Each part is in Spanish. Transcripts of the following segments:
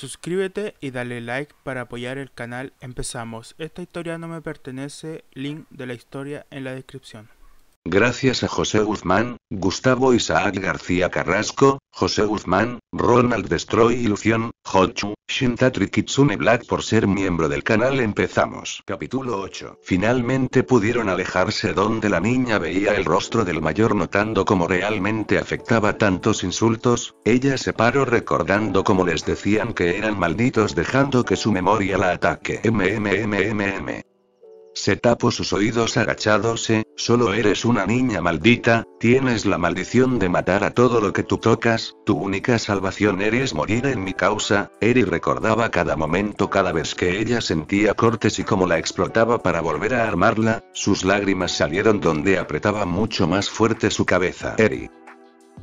Suscríbete y dale like para apoyar el canal. Empezamos. Esta historia no me pertenece. Link de la historia en la descripción. Gracias a José Guzmán, Gustavo Isaac García Carrasco, José Guzmán, Ronald Destroy Ilusión, Hochu, Shintatri Kitsune Black por ser miembro del canal. Empezamos. Capítulo 8. Finalmente pudieron alejarse donde la niña veía el rostro del mayor notando cómo realmente afectaba tantos insultos. Ella se paró recordando cómo les decían que eran malditos dejando que su memoria la ataque. Se tapó sus oídos agachándose. Solo eres una niña maldita, tienes la maldición de matar a todo lo que tú tocas, tu única salvación eres morir en mi causa. Eri recordaba cada momento cada vez que ella sentía cortes y cómo la explotaba para volver a armarla, sus lágrimas salieron donde apretaba mucho más fuerte su cabeza. Eri.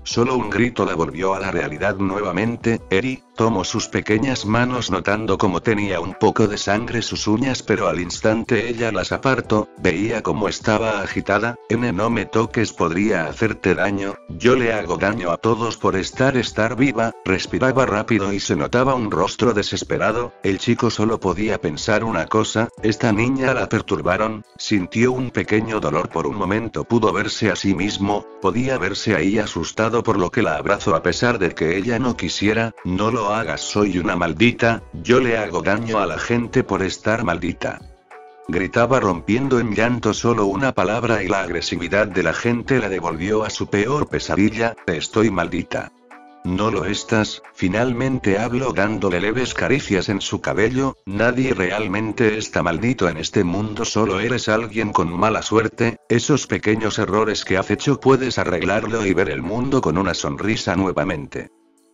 Solo un grito la volvió a la realidad nuevamente. Eri tomó sus pequeñas manos notando cómo tenía un poco de sangre sus uñas, pero al instante ella las apartó. Veía cómo estaba agitada. No me toques, podría hacerte daño, yo le hago daño a todos por estar viva. Respiraba rápido y se notaba un rostro desesperado. El chico solo podía pensar una cosa, esta niña la perturbaron. Sintió un pequeño dolor por un momento, pudo verse a sí mismo, podía verse ahí asustado por lo que la abrazó a pesar de que ella no quisiera. No lo hagas, soy una maldita, yo le hago daño a la gente por estar maldita. Gritaba rompiendo en llanto, solo una palabra y la agresividad de la gente la devolvió a su peor pesadilla. Estoy maldita. No lo estás, finalmente habló dándole leves caricias en su cabello. Nadie realmente está maldito en este mundo, solo eres alguien con mala suerte. Esos pequeños errores que has hecho puedes arreglarlo y ver el mundo con una sonrisa nuevamente.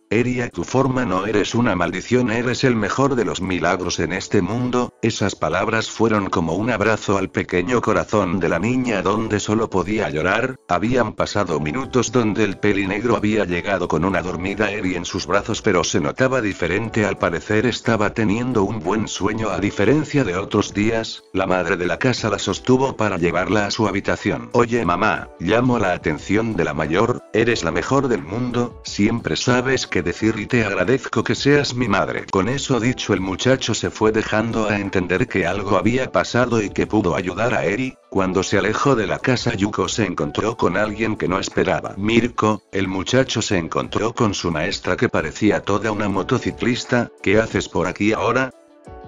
Eri, a tu forma no eres una maldición, eres el mejor de los milagros en este mundo. Esas palabras fueron como un abrazo al pequeño corazón de la niña donde solo podía llorar. Habían pasado minutos donde el pelinegro había llegado con una dormida Eri en sus brazos, pero se notaba diferente, al parecer estaba teniendo un buen sueño a diferencia de otros días. La madre de la casa la sostuvo para llevarla a su habitación. Oye mamá, llamó la atención de la mayor, eres la mejor del mundo, siempre sabes que decir y te agradezco que seas mi madre. Con eso dicho, el muchacho se fue dejando a entender que algo había pasado y que pudo ayudar a Eri. Cuando se alejó de la casa, Yuko se encontró con alguien que no esperaba. Mirko, el muchacho se encontró con su maestra que parecía toda una motociclista. ¿Qué haces por aquí ahora?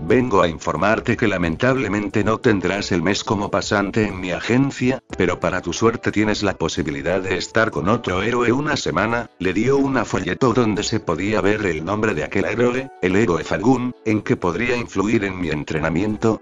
Vengo a informarte que lamentablemente no tendrás el mes como pasante en mi agencia, pero para tu suerte tienes la posibilidad de estar con otro héroe una semana. Le dio una folleto donde se podía ver el nombre de aquel héroe, el héroe Fagun. ¿En qué podría influir en mi entrenamiento?,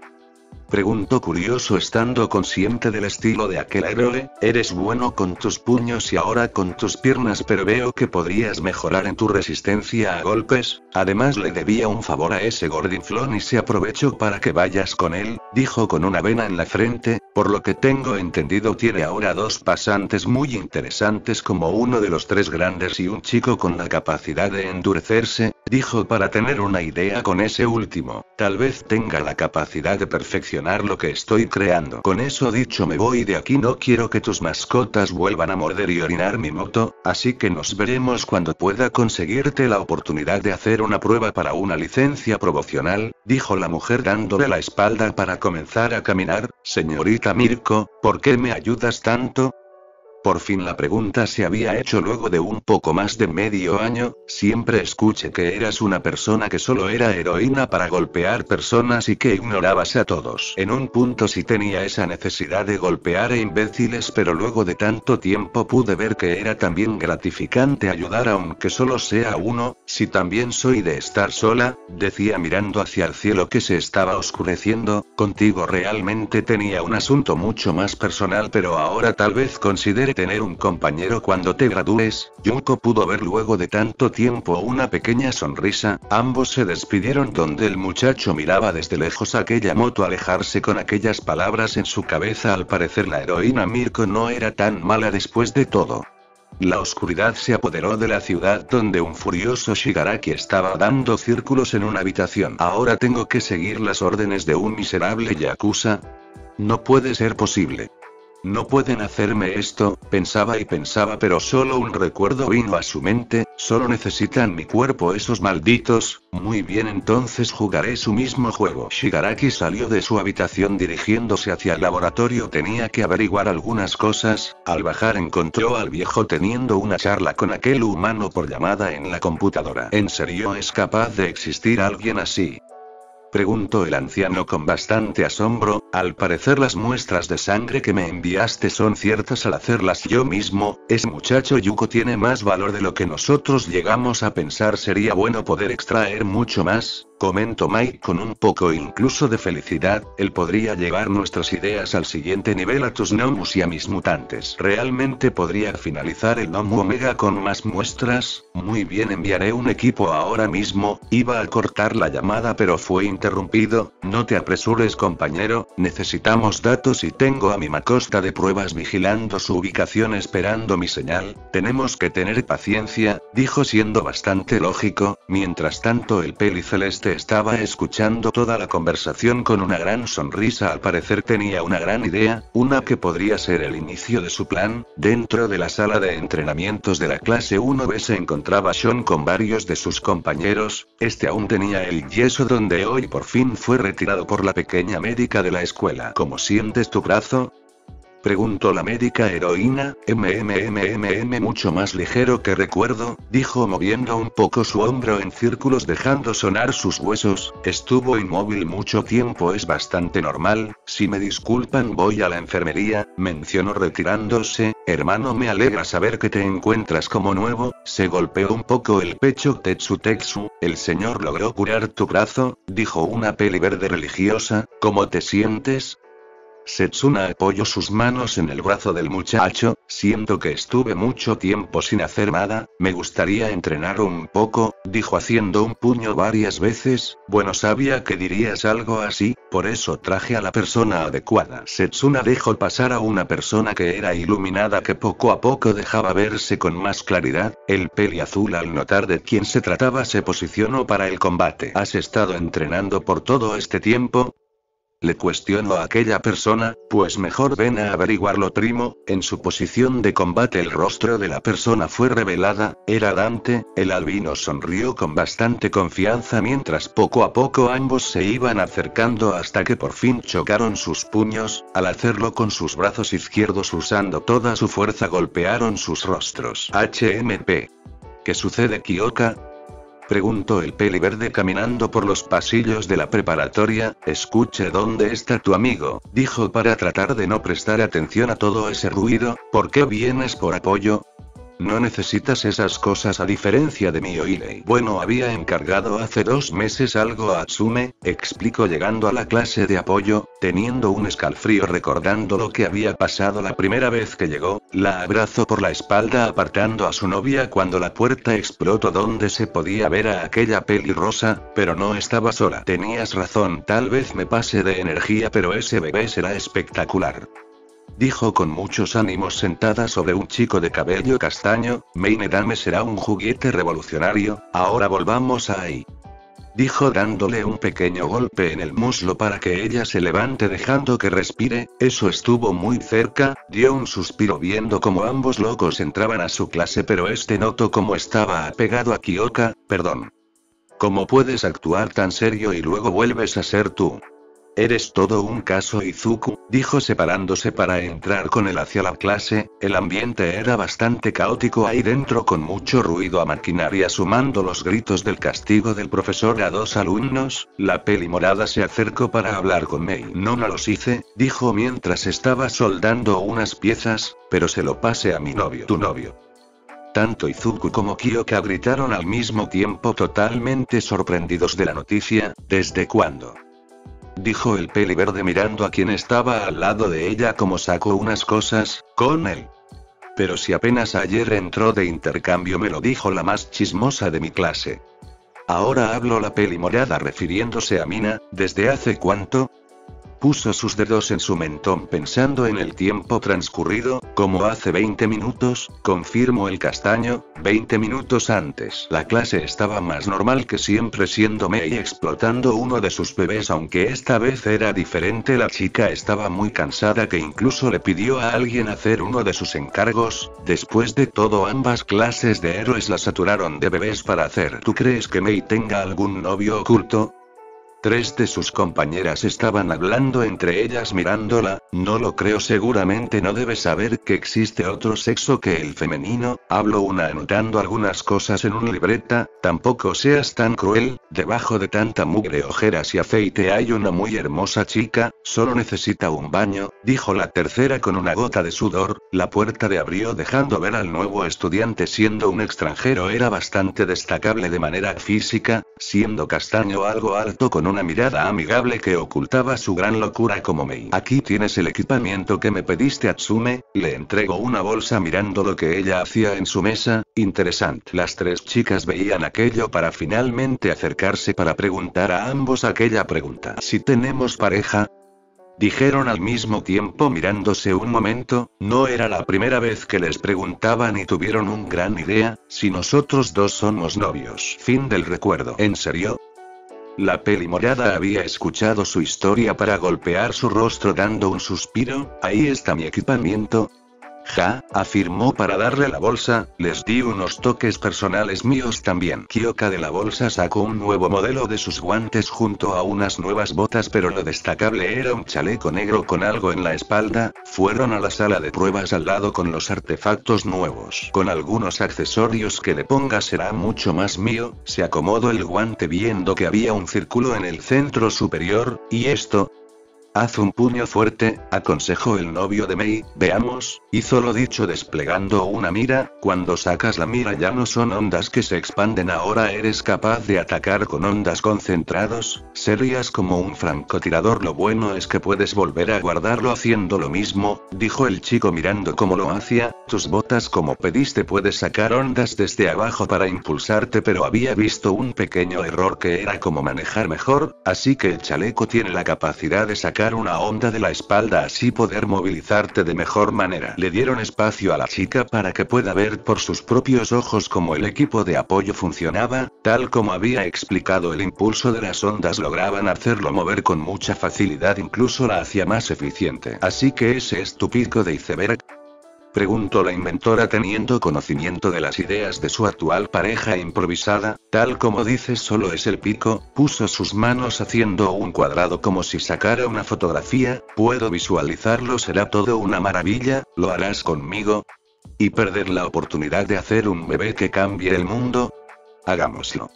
preguntó curioso estando consciente del estilo de aquel héroe. Eres bueno con tus puños y ahora con tus piernas, pero veo que podrías mejorar en tu resistencia a golpes. Además le debía un favor a ese gordinflón y se aprovechó para que vayas con él, dijo con una vena en la frente. Por lo que tengo entendido tiene ahora dos pasantes muy interesantes, como uno de los tres grandes y un chico con la capacidad de endurecerse, dijo para tener una idea con ese último. Tal vez tenga la capacidad de perfeccionar lo que estoy creando. Con eso dicho me voy de aquí, no quiero que tus mascotas vuelvan a morder y orinar mi moto, así que nos veremos cuando pueda conseguirte la oportunidad de hacer una prueba para una licencia promocional, dijo la mujer dándole la espalda para comenzar a caminar. Señorita Mirko, ¿por qué me ayudas tanto? Por fin la pregunta se había hecho luego de un poco más de medio año. Siempre escuché que eras una persona que solo era heroína para golpear personas y que ignorabas a todos. En un punto sí tenía esa necesidad de golpear a imbéciles, pero luego de tanto tiempo pude ver que era también gratificante ayudar aunque solo sea uno. Si también soy de estar sola, decía mirando hacia el cielo que se estaba oscureciendo. Contigo realmente tenía un asunto mucho más personal, pero ahora tal vez considere tener un compañero cuando te gradúes. Yuko pudo ver luego de tanto tiempo una pequeña sonrisa. Ambos se despidieron donde el muchacho miraba desde lejos aquella moto alejarse con aquellas palabras en su cabeza. Al parecer la heroína Mirko no era tan mala después de todo. La oscuridad se apoderó de la ciudad donde un furioso Shigaraki estaba dando círculos en una habitación. Ahora tengo que seguir las órdenes de un miserable yakuza. No puede ser posible. No pueden hacerme esto, pensaba y pensaba, pero solo un recuerdo vino a su mente. Solo necesitan mi cuerpo esos malditos. Muy bien, entonces jugaré su mismo juego. Shigaraki salió de su habitación dirigiéndose hacia el laboratorio. Tenía que averiguar algunas cosas. Al bajar encontró al viejo teniendo una charla con aquel humano por llamada en la computadora. ¿En serio es capaz de existir alguien así?, preguntó el anciano con bastante asombro. Al parecer las muestras de sangre que me enviaste son ciertas al hacerlas yo mismo. Ese muchacho Yuko tiene más valor de lo que nosotros llegamos a pensar. Sería bueno poder extraer mucho más, comentó Mike con un poco incluso de felicidad. Él podría llevar nuestras ideas al siguiente nivel a tus gnomos y a mis mutantes. Realmente podría finalizar el Gnomo Omega con más muestras. Muy bien, enviaré un equipo ahora mismo. Iba a cortar la llamada pero fue interrumpido. No te apresures, compañero, necesitamos datos y tengo a mi macosta de pruebas vigilando su ubicación esperando mi señal. Tenemos que tener paciencia, dijo siendo bastante lógico. Mientras tanto el peli celeste estaba escuchando toda la conversación con una gran sonrisa. Al parecer tenía una gran idea, una que podría ser el inicio de su plan. Dentro de la sala de entrenamientos de la clase 1B se encontraba Sean con varios de sus compañeros. Este aún tenía el yeso donde hoy por fin fue retirado por la pequeña médica de la escuela. ¿Cómo sientes tu brazo?, preguntó la médica heroína. Mucho más ligero que recuerdo, dijo moviendo un poco su hombro en círculos dejando sonar sus huesos. Estuvo inmóvil mucho tiempo, es bastante normal. Si me disculpan voy a la enfermería, mencionó retirándose. Hermano, me alegra saber que te encuentras como nuevo. Se golpeó un poco el pecho Tetsu. El señor logró curar tu brazo, dijo una peli verde religiosa. ¿Cómo te sientes? Setsuna apoyó sus manos en el brazo del muchacho. Siento que estuve mucho tiempo sin hacer nada, me gustaría entrenar un poco, dijo haciendo un puño varias veces. Bueno, sabía que dirías algo así, por eso traje a la persona adecuada. Setsuna dejó pasar a una persona que era iluminada que poco a poco dejaba verse con más claridad. El peli azul al notar de quién se trataba se posicionó para el combate. ¿Has estado entrenando por todo este tiempo?, le cuestionó a aquella persona. Pues mejor ven a averiguarlo, primo. En su posición de combate el rostro de la persona fue revelada. Era Dante. El albino sonrió con bastante confianza mientras poco a poco ambos se iban acercando hasta que por fin chocaron sus puños. Al hacerlo con sus brazos izquierdos usando toda su fuerza golpearon sus rostros. HMP. ¿Qué sucede, Kyoka?, preguntó el peli verde caminando por los pasillos de la preparatoria. Escuche, ¿dónde está tu amigo?, dijo para tratar de no prestar atención a todo ese ruido. ¿Por qué vienes por apoyo? No necesitas esas cosas a diferencia de mí, Oiley. Bueno, había encargado hace 2 meses algo a Atsume, explicó llegando a la clase de apoyo, teniendo un escalofrío recordando lo que había pasado la primera vez que llegó. La abrazó por la espalda apartando a su novia cuando la puerta explotó donde se podía ver a aquella pelirrosa, pero no estaba sola. Tenías razón, tal vez me pase de energía pero ese bebé será espectacular, dijo con muchos ánimos sentada sobre un chico de cabello castaño. Maine Dame será un juguete revolucionario. Ahora volvamos ahí, dijo dándole un pequeño golpe en el muslo para que ella se levante dejando que respire. Eso estuvo muy cerca, dio un suspiro viendo cómo ambos locos entraban a su clase pero notó cómo estaba apegado a Kyoka. Perdón. ¿Cómo puedes actuar tan serio y luego vuelves a ser tú? Eres todo un caso, Izuku, dijo separándose para entrar con él hacia la clase. El ambiente era bastante caótico ahí dentro con mucho ruido a maquinaria sumando los gritos del castigo del profesor a 2 alumnos. La peli morada se acercó para hablar con Mei. No los hice, dijo mientras estaba soldando unas piezas, pero se lo pasé a mi novio. ¿Tu novio? Tanto Izuku como Kyoka gritaron al mismo tiempo totalmente sorprendidos de la noticia. ¿Desde cuándo?, dijo el peli verde mirando a quien estaba al lado de ella. Como sacó unas cosas, con él. Pero si apenas ayer entró de intercambio, me lo dijo la más chismosa de mi clase. Ahora habló la peli morada refiriéndose a Mina. ¿Desde hace cuánto? puso sus dedos en su mentón pensando en el tiempo transcurrido, como hace 20 minutos, confirmó el castaño, 20 minutos antes. La clase estaba más normal que siempre siendo Mei explotando uno de sus bebés aunque esta vez era diferente. La chica estaba muy cansada que incluso le pidió a alguien hacer uno de sus encargos, después de todo ambas clases de héroes la saturaron de bebés para hacer. ¿Tú crees que Mei tenga algún novio oculto? 3 de sus compañeras estaban hablando entre ellas mirándola. No lo creo, seguramente no debe saber que existe otro sexo que el femenino, habló una anotando algunas cosas en una libreta. Tampoco seas tan cruel, debajo de tanta mugre, ojeras y aceite hay una muy hermosa chica, solo necesita un baño, dijo la tercera con una gota de sudor. La puerta de abrió dejando ver al nuevo estudiante. Siendo un extranjero era bastante destacable de manera física, siendo castaño algo alto con una mirada amigable que ocultaba su gran locura como Mei. Aquí tienes el equipamiento que me pediste, Atsume, le entregó una bolsa mirando lo que ella hacía en su mesa. Interesante. Las 3 chicas veían aquello para finalmente acercarse para preguntar a ambos aquella pregunta. ¿Si tenemos pareja? Dijeron al mismo tiempo mirándose un momento. No era la primera vez que les preguntaban y tuvieron una gran idea. Si nosotros dos somos novios. Fin del recuerdo. ¿En serio? La peli morada había escuchado su historia para golpear su rostro dando un suspiro. Ahí está mi equipamiento. Ja, afirmó para darle la bolsa. Les di unos toques personales míos también. Kyoka de la bolsa sacó un nuevo modelo de sus guantes junto a unas nuevas botas, pero lo destacable era un chaleco negro con algo en la espalda. Fueron a la sala de pruebas al lado con los artefactos nuevos. Con algunos accesorios que le ponga será mucho más mío. Se acomodó el guante viendo que había un círculo en el centro superior. ¿Y esto? Haz un puño fuerte, aconsejó el novio de Mei. Veamos, hizo lo dicho desplegando una mira. Cuando sacas la mira ya no son ondas que se expanden, ahora eres capaz de atacar con ondas concentrados. Serías como un francotirador. Lo bueno es que puedes volver a guardarlo haciendo lo mismo, dijo el chico mirando cómo lo hacía. Tus botas como pediste puedes sacar ondas desde abajo para impulsarte, pero había visto un pequeño error que era como manejar mejor, así que el chaleco tiene la capacidad de sacar una onda de la espalda, así poder movilizarte de mejor manera. Le dieron espacio a la chica para que pueda ver por sus propios ojos cómo el equipo de apoyo funcionaba. Tal como había explicado, el impulso de las ondas lograban hacerlo mover con mucha facilidad, incluso la hacía más eficiente. ¿Así que ese es tu pico de iceberg?, preguntó la inventora teniendo conocimiento de las ideas de su actual pareja improvisada. Tal como dices, solo es el pico. Puso sus manos haciendo un cuadrado como si sacara una fotografía. Puedo visualizarlo, será todo una maravilla. ¿Lo harás conmigo? ¿Y perder la oportunidad de hacer un bebé que cambie el mundo? Hagámoslo.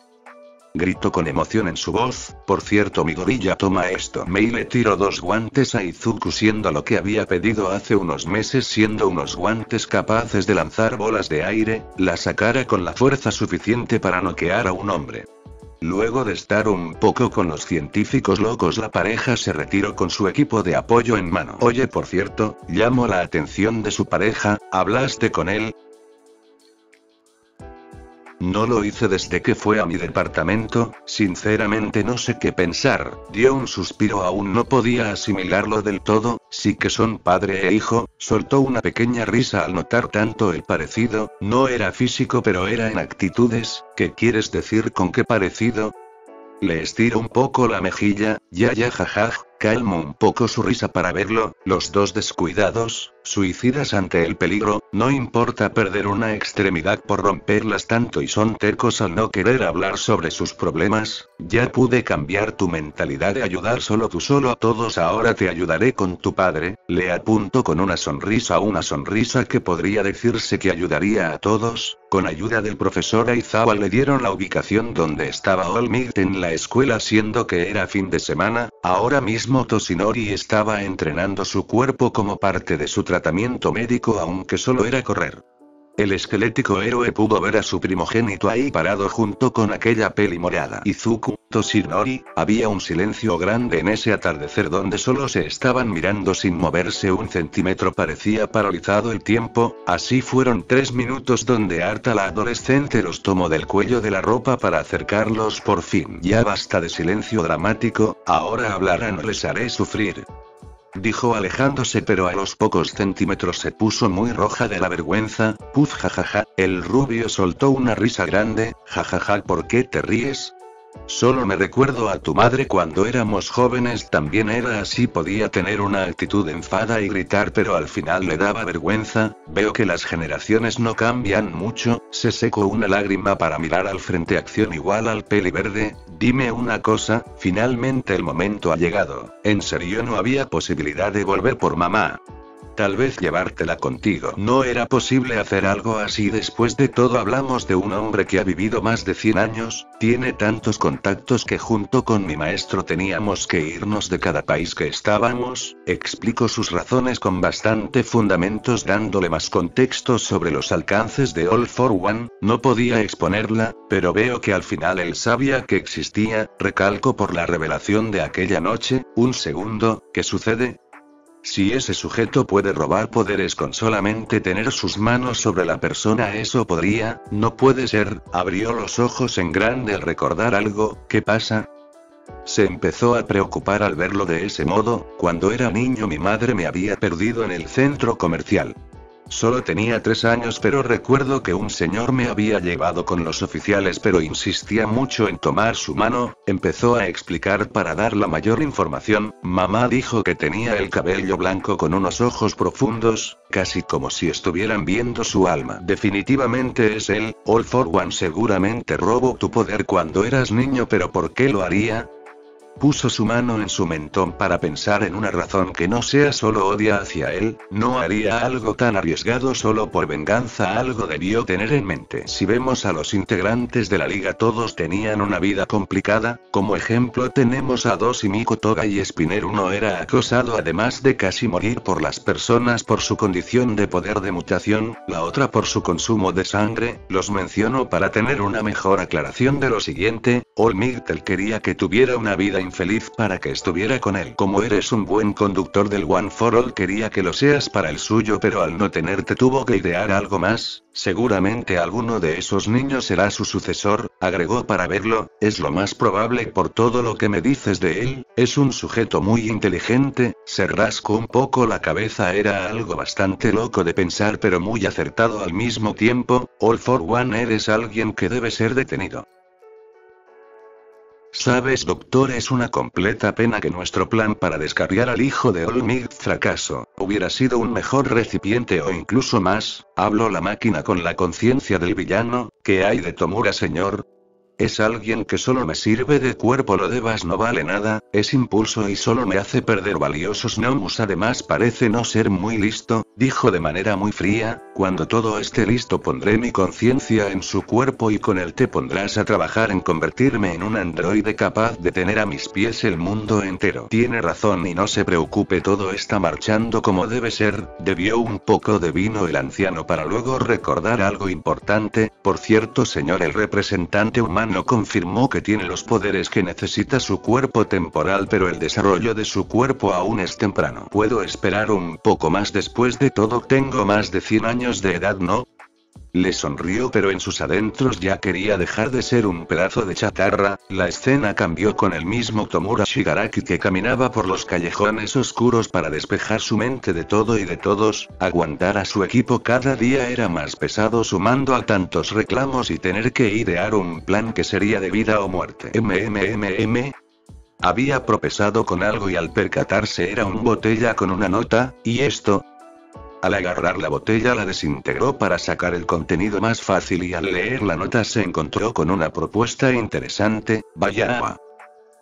Gritó con emoción en su voz. Por cierto, mi gorilla, toma esto. Mei le tiró 2 guantes a Izuku, siendo lo que había pedido hace unos meses, siendo unos guantes capaces de lanzar bolas de aire. La sacara con la fuerza suficiente para noquear a un hombre. Luego de estar un poco con los científicos locos, la pareja se retiró con su equipo de apoyo en mano. Oye, por cierto, llamó la atención de su pareja. ¿Hablaste con él? No lo hice desde que fue a mi departamento, sinceramente no sé qué pensar. Dio un suspiro, aún no podía asimilarlo del todo. Sí que son padre e hijo. Soltó una pequeña risa al notar tanto el parecido. No era físico, pero era en actitudes. ¿Qué quieres decir con qué parecido? Le estiró un poco la mejilla. Ya jajaj. Calmó un poco su risa para verlo. Los dos descuidados, suicidas ante el peligro. No importa perder una extremidad por romperlas tanto, y son tercos al no querer hablar sobre sus problemas. Ya pude cambiar tu mentalidad de ayudar solo tú solo a todos, ahora te ayudaré con tu padre. Le apuntó con una sonrisa que podría decirse que ayudaría a todos. Con ayuda del profesor Aizawa le dieron la ubicación donde estaba Olmigt en la escuela, siendo que era fin de semana. Ahora mismo Toshinori estaba entrenando su cuerpo como parte de su tratamiento médico, aunque solo era correr. El esquelético héroe pudo ver a su primogénito ahí parado junto con aquella peli morada. Izuku Toshinori, había un silencio grande en ese atardecer donde solo se estaban mirando sin moverse un centímetro. Parecía paralizado el tiempo, así fueron 3 minutos donde Arta la adolescente los tomó del cuello de la ropa para acercarlos por fin. Ya basta de silencio dramático, ahora hablarán o les haré sufrir. Dijo alejándose, pero a los pocos centímetros se puso muy roja de la vergüenza. Puf, jajaja, el rubio soltó una risa grande. Jajaja, ¿por qué te ríes? Solo me recuerdo a tu madre cuando éramos jóvenes, también era así, podía tener una actitud enfada y gritar, pero al final le daba vergüenza. Veo que las generaciones no cambian mucho. Se secó una lágrima para mirar al frente. Acción igual al peli verde. Dime una cosa, finalmente el momento ha llegado. ¿En serio no había posibilidad de volver por mamá? Tal vez llevártela contigo. No era posible hacer algo así. Después de todo hablamos de un hombre que ha vivido más de 100 años, tiene tantos contactos que junto con mi maestro teníamos que irnos de cada país que estábamos. Explicó sus razones con bastante fundamentos, dándole más contexto sobre los alcances de All for One. No podía exponerla, pero veo que al final él sabía que existía. Recalco por la revelación de aquella noche. Un segundo, ¿qué sucede? Si ese sujeto puede robar poderes con solamente tener sus manos sobre la persona, eso podría, no puede ser. Abrió los ojos en grande al recordar algo. ¿Qué pasa? Se empezó a preocupar al verlo de ese modo. Cuando era niño mi madre me había perdido en el centro comercial. Solo tenía 3 años, pero recuerdo que un señor me había llevado con los oficiales, pero insistía mucho en tomar su mano. Empezó a explicar para dar la mayor información. Mamá dijo que tenía el cabello blanco con unos ojos profundos, casi como si estuvieran viendo su alma. Definitivamente es él. All for One seguramente robó tu poder cuando eras niño, pero ¿por qué lo haría? Puso su mano en su mentón para pensar en una razón que no sea solo odia hacia él. No haría algo tan arriesgado solo por venganza, algo debió tener en mente. Si vemos a los integrantes de la liga, todos tenían una vida complicada. Como ejemplo tenemos a Dos y Miko Toga y Spinner. Uno era acosado además de casi morir por las personas por su condición de poder de mutación, la otra por su consumo de sangre. Los menciono para tener una mejor aclaración de lo siguiente. All Might quería que tuviera una vida infeliz para que estuviera con él. Como eres un buen conductor del One for All, quería que lo seas para el suyo, pero al no tenerte tuvo que idear algo más. Seguramente alguno de esos niños será su sucesor, agregó para verlo. Es lo más probable por todo lo que me dices de él. Es un sujeto muy inteligente. Se rascó un poco la cabeza. Era algo bastante loco de pensar, pero muy acertado al mismo tiempo. All for One, eres alguien que debe ser detenido. Sabes, doctor, es una completa pena que nuestro plan para descarriar al hijo de All Might fracasó. Hubiera sido un mejor recipiente o incluso más. Habló la máquina con la conciencia del villano. ¿Qué hay de Tomura, señor? Es alguien que solo me sirve de cuerpo. Lo demás no vale nada, es impulso y solo me hace perder valiosos gnomos. Además parece no ser muy listo, dijo de manera muy fría. Cuando todo esté listo pondré mi conciencia en su cuerpo y con él te pondrás a trabajar en convertirme en un androide capaz de tener a mis pies el mundo entero. Tiene razón y no se preocupe, todo está marchando como debe ser. Bebió un poco de vino el anciano para luego recordar algo importante. Por cierto, señor, el representante humano confirmó que tiene los poderes que necesita su cuerpo temporal, pero el desarrollo de su cuerpo aún es temprano. Puedo esperar un poco más. Después de todo tengo más de 100 años de edad, ¿no? Le sonrió, pero en sus adentros ya quería dejar de ser un pedazo de chatarra. La escena cambió con el mismo Tomura Shigaraki que caminaba por los callejones oscuros para despejar su mente de todo y de todos. Aguantar a su equipo cada día era más pesado, sumando a tantos reclamos y tener que idear un plan que sería de vida o muerte. Había tropezado con algo y al percatarse era una botella con una nota, y esto. Al agarrar la botella la desintegró para sacar el contenido más fácil y al leer la nota se encontró con una propuesta interesante. Vaya agua.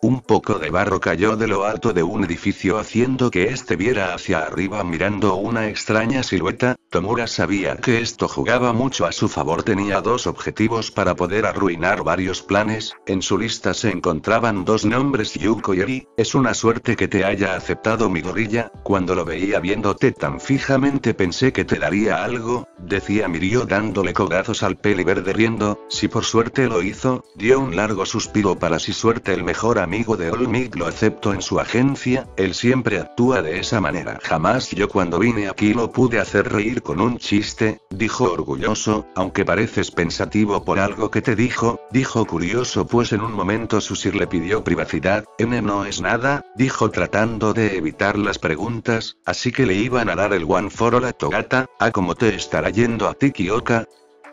Un poco de barro cayó de lo alto de un edificio haciendo que este viera hacia arriba mirando una extraña silueta. Tomura sabía que esto jugaba mucho a su favor. Tenía dos objetivos para poder arruinar varios planes. En su lista se encontraban dos nombres: Yuko y Eri. Es una suerte que te haya aceptado mi gorilla. Cuando lo veía viéndote tan fijamente pensé que te daría algo, decía Mirio dándole codazos al peli verde riendo. Si por suerte lo hizo, dio un largo suspiro para si suerte el mejor amigo de All Might lo aceptó en su agencia. Él siempre actúa de esa manera. Jamás yo cuando vine aquí lo pude hacer reír con un chiste, dijo orgulloso, aunque pareces pensativo por algo que te dijo curioso pues en un momento Susir le pidió privacidad. No es nada, dijo tratando de evitar las preguntas, así que le iban a dar el One for All a Togata. ¿Cómo te estará yendo a ti, Kyoka?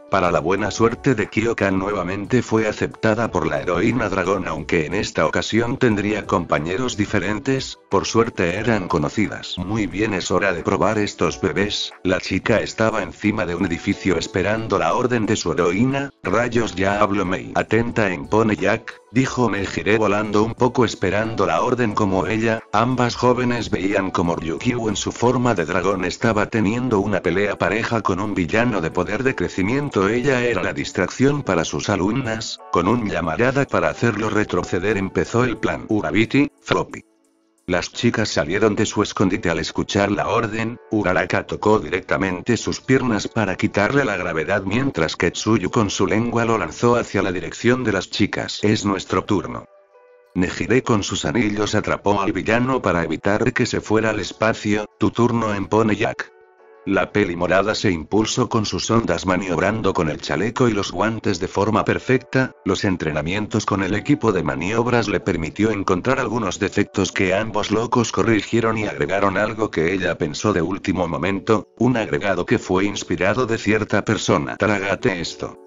Para la buena suerte de Kyoka nuevamente fue aceptada por la heroína dragón, aunque en esta ocasión tendría compañeros diferentes, por suerte eran conocidas. Muy bien, es hora de probar estos bebés. La chica estaba encima de un edificio esperando la orden de su heroína. Rayos, ya hablo Mei. Atenta en Pone Jack, dijo. Me giré volando un poco esperando la orden como ella. Ambas jóvenes veían como Ryukyu en su forma de dragón estaba teniendo una pelea pareja con un villano de poder de crecimiento. Ella era la distracción para sus alumnas. Con un llamarada para hacerlo retroceder empezó el plan Urabiti, Floppy. Las chicas salieron de su escondite al escuchar la orden. Uraraka tocó directamente sus piernas para quitarle la gravedad mientras que Tsuyu con su lengua lo lanzó hacia la dirección de las chicas. Es nuestro turno. Nejire con sus anillos atrapó al villano para evitar que se fuera al espacio. Tu turno en Pone Jack. La peli morada se impulsó con sus ondas maniobrando con el chaleco y los guantes de forma perfecta. Los entrenamientos con el equipo de maniobras le permitió encontrar algunos defectos que ambos locos corrigieron y agregaron algo que ella pensó de último momento, un agregado que fue inspirado de cierta persona. Trágate esto.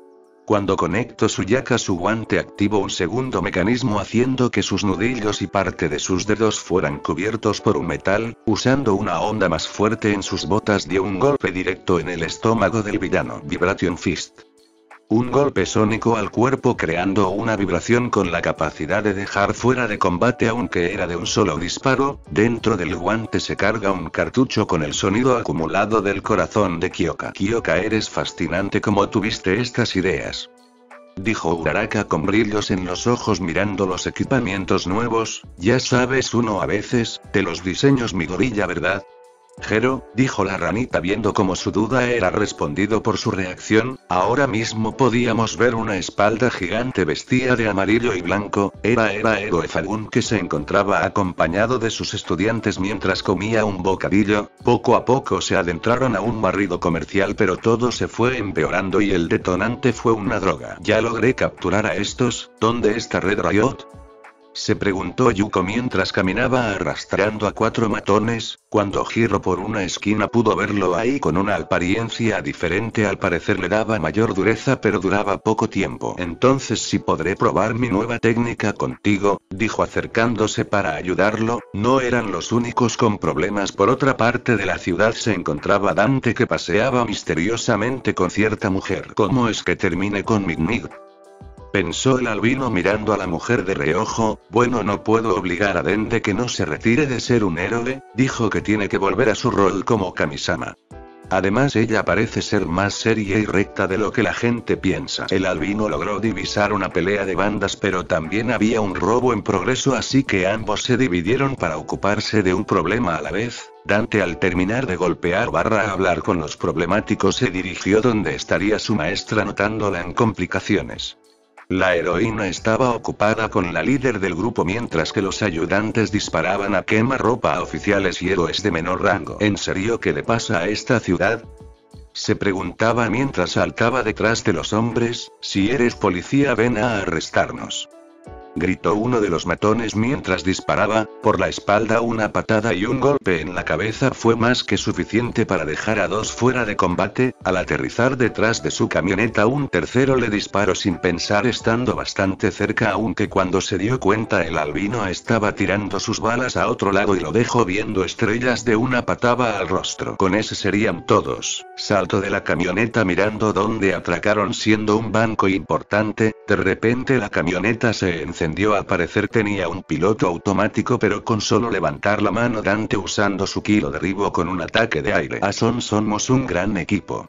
Cuando conectó su yaka, su guante activó un segundo mecanismo haciendo que sus nudillos y parte de sus dedos fueran cubiertos por un metal. Usando una onda más fuerte en sus botas dio un golpe directo en el estómago del villano. Vibration Fist. Un golpe sónico al cuerpo creando una vibración con la capacidad de dejar fuera de combate aunque era de un solo disparo. Dentro del guante se carga un cartucho con el sonido acumulado del corazón de Kyoka. Kyoka, eres fascinante. ¿Cómo tuviste estas ideas?, dijo Uraraka con brillos en los ojos mirando los equipamientos nuevos. Ya sabes, uno a veces, de los diseños mi gorilla, ¿verdad? Jero, dijo la ranita viendo cómo su duda era respondido por su reacción. Ahora mismo podíamos ver una espalda gigante vestida de amarillo y blanco. Era Egoefagun, que se encontraba acompañado de sus estudiantes mientras comía un bocadillo. Poco a poco se adentraron a un barrido comercial, pero todo se fue empeorando y el detonante fue una droga. Ya logré capturar a estos. ¿Dónde está Red Riot?, se preguntó Yuko mientras caminaba arrastrando a 4 matones. Cuando giró por una esquina pudo verlo ahí con una apariencia diferente. Al parecer le daba mayor dureza, pero duraba poco tiempo. Entonces sí podré probar mi nueva técnica contigo, dijo acercándose para ayudarlo. No eran los únicos con problemas. Por otra parte de la ciudad se encontraba Dante, que paseaba misteriosamente con cierta mujer. ¿Cómo es que termine con Mig? Pensó el albino mirando a la mujer de reojo. Bueno, no puedo obligar a Dende que no se retire de ser un héroe, dijo que tiene que volver a su rol como Kamisama. Además ella parece ser más seria y recta de lo que la gente piensa. El albino logró divisar una pelea de bandas, pero también había un robo en progreso, así que ambos se dividieron para ocuparse de un problema a la vez. Dante, al terminar de golpear barra hablar con los problemáticos, se dirigió donde estaría su maestra notándola en complicaciones. La heroína estaba ocupada con la líder del grupo mientras que los ayudantes disparaban a quemarropa a oficiales y héroes de menor rango. ¿En serio qué le pasa a esta ciudad?, se preguntaba mientras saltaba detrás de los hombres. Si eres policía, ven a arrestarnos, gritó uno de los matones mientras disparaba. Por la espalda una patada y un golpe en la cabeza fue más que suficiente para dejar a dos fuera de combate. Al aterrizar detrás de su camioneta un tercero le disparó sin pensar estando bastante cerca, aunque cuando se dio cuenta el albino estaba tirando sus balas a otro lado y lo dejó viendo estrellas de una patada al rostro. Con ese serían todos. Saltó de la camioneta mirando dónde atracaron siendo un banco importante. De repente la camioneta se encendió, al parecer tenía un piloto automático, pero con solo levantar la mano Dante usando su ki lo derribó con un ataque de aire. Somos un gran equipo.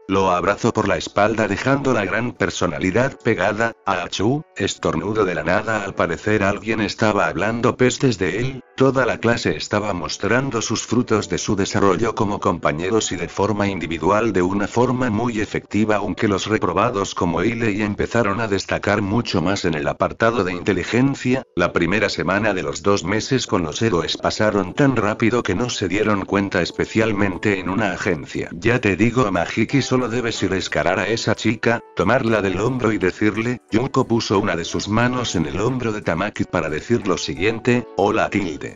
Lo abrazó por la espalda dejando la gran personalidad pegada. Achú, estornudo de la nada, al parecer alguien estaba hablando pestes de él. Toda la clase estaba mostrando sus frutos de su desarrollo como compañeros y de forma individual de una forma muy efectiva, aunque los reprobados como Hailey empezaron a destacar mucho más en el apartado de inteligencia. La primera semana de los 2 meses con los héroes pasaron tan rápido que no se dieron cuenta, especialmente en una agencia. Ya te digo, Majiki, solo debes ir a escalar a esa chica, tomarla del hombro y decirle. Yuko puso una de sus manos en el hombro de Tamaki para decir lo siguiente: hola Tilde.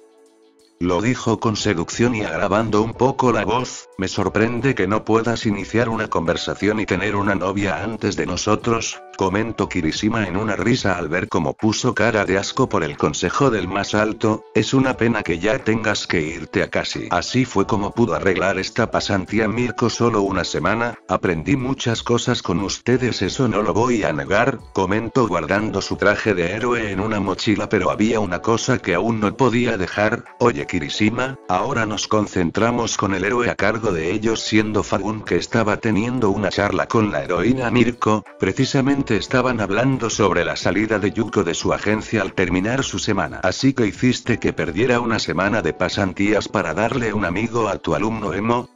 Lo dijo con seducción y agravando un poco la voz. Me sorprende que no puedas iniciar una conversación y tener una novia antes de nosotros, comentó Kirishima en una risa al ver cómo puso cara de asco por el consejo del más alto. Es una pena que ya tengas que irte a Kashi. Así fue como pudo arreglar esta pasantía Mirko. Solo una semana, aprendí muchas cosas con ustedes, eso no lo voy a negar, comentó guardando su traje de héroe en una mochila, pero había una cosa que aún no podía dejar. Oye Kirishima, ahora nos concentramos con el héroe a cargo de ellos, siendo Fagun que estaba teniendo una charla con la heroína Mirko. Precisamente estaban hablando sobre la salida de Yuko de su agencia al terminar su semana. Así que hiciste que perdiera una semana de pasantías para darle un amigo a tu alumno emo,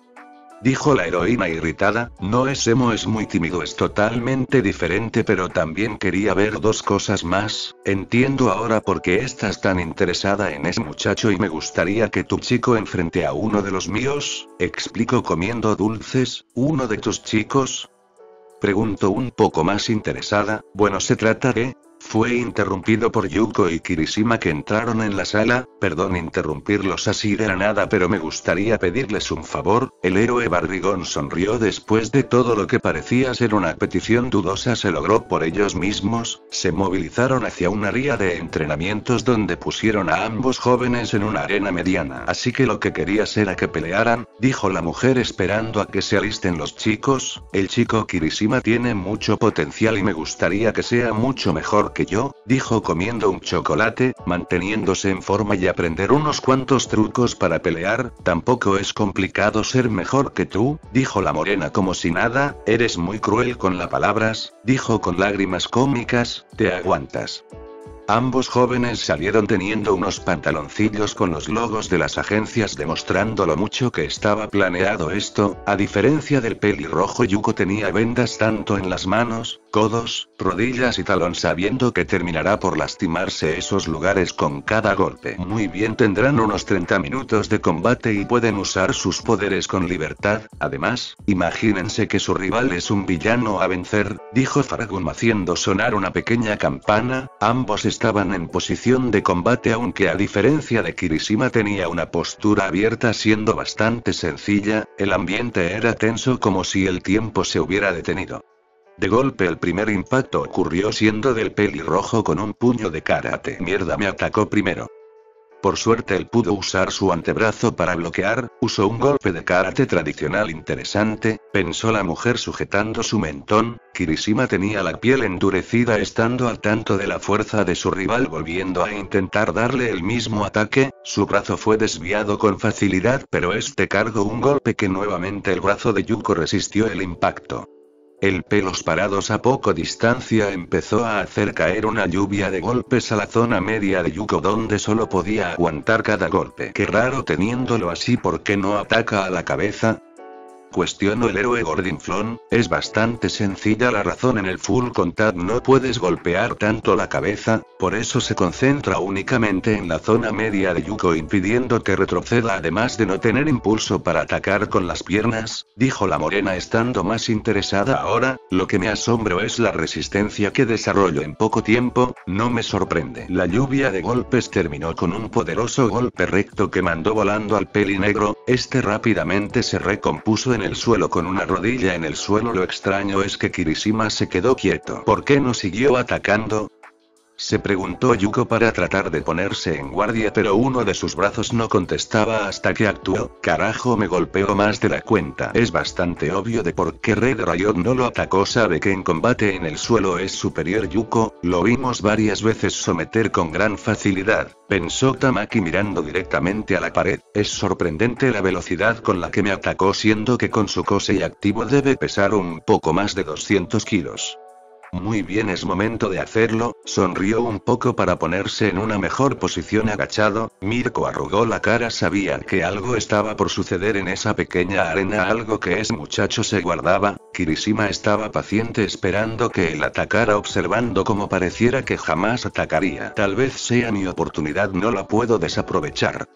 dijo la heroína irritada. No es emo, es muy tímido, es totalmente diferente, pero también quería ver 2 cosas más. Entiendo ahora por qué estás tan interesada en ese muchacho y me gustaría que tu chico enfrente a uno de los míos, explicó comiendo dulces. ¿Uno de tus chicos?, preguntó un poco más interesada. Bueno, se trata de... Fue interrumpido por Yuko y Kirishima que entraron en la sala. Perdón interrumpirlos así de la nada, pero me gustaría pedirles un favor. El héroe barrigón sonrió. Después de todo lo que parecía ser una petición dudosa se logró por ellos mismos. Se movilizaron hacia un área de entrenamientos donde pusieron a ambos jóvenes en una arena mediana. Así que lo que querías era que pelearan, dijo la mujer esperando a que se alisten los chicos. El chico Kirishima tiene mucho potencial y me gustaría que sea mucho mejor que yo, dijo comiendo un chocolate, manteniéndose en forma y aprender unos cuantos trucos para pelear. Tampoco es complicado ser mejor que tú, dijo la morena como si nada. Eres muy cruel con las palabras, dijo con lágrimas cómicas. Te aguantas. Ambos jóvenes salieron teniendo unos pantaloncillos con los logos de las agencias, demostrando lo mucho que estaba planeado esto. A diferencia del pelirrojo, Yuko tenía vendas tanto en las manos, codos, rodillas y talón, sabiendo que terminará por lastimarse esos lugares con cada golpe. Muy bien, tendrán unos 30 minutos de combate y pueden usar sus poderes con libertad. Además, imagínense que su rival es un villano a vencer, dijo Faragum haciendo sonar una pequeña campana. Ambos estaban en posición de combate, aunque a diferencia de Kirishima tenía una postura abierta siendo bastante sencilla. El ambiente era tenso como si el tiempo se hubiera detenido. De golpe el primer impacto ocurrió siendo del pelirrojo con un puño de karate. Mierda, me atacó primero. Por suerte él pudo usar su antebrazo para bloquear. Usó un golpe de karate tradicional interesante, pensó la mujer sujetando su mentón. Kirishima tenía la piel endurecida estando al tanto de la fuerza de su rival, volviendo a intentar darle el mismo ataque. Su brazo fue desviado con facilidad, pero este cargó un golpe que nuevamente el brazo de Yuko resistió el impacto. El pelos parados a poco distancia empezó a hacer caer una lluvia de golpes a la zona media de Yuko, donde solo podía aguantar cada golpe. Qué raro teniéndolo así, ¿por qué no ataca a la cabeza? Cuestionó el héroe gordinflón. Es bastante sencilla la razón, en el Full Contact no puedes golpear tanto la cabeza, por eso se concentra únicamente en la zona media de Yuko impidiendo que retroceda, además de no tener impulso para atacar con las piernas, dijo la morena estando más interesada ahora. Lo que me asombro es la resistencia que desarrollo en poco tiempo, no me sorprende. La lluvia de golpes terminó con un poderoso golpe recto que mandó volando al pelinegro. Este rápidamente se recompuso en el suelo con una rodilla en el suelo. Lo extraño es que Kirishima se quedó quieto. ¿Por qué no siguió atacando?, se preguntó Yuko para tratar de ponerse en guardia, pero uno de sus brazos no contestaba hasta que actuó. Carajo, me golpeó más de la cuenta. Es bastante obvio de por qué Red Riot no lo atacó. Sabe que en combate en el suelo es superior Yuko, lo vimos varias veces someter con gran facilidad, pensó Tamaki mirando directamente a la pared. Es sorprendente la velocidad con la que me atacó, siendo que con su Kosei activo debe pesar un poco más de 200 kilos. Muy bien, es momento de hacerlo. Sonrió un poco para ponerse en una mejor posición agachado. Mirko arrugó la cara, sabía que algo estaba por suceder en esa pequeña arena, algo que ese muchacho se guardaba. Kirishima estaba paciente esperando que él atacara, observando cómo pareciera que jamás atacaría. Tal vez sea mi oportunidad, no la puedo desaprovechar.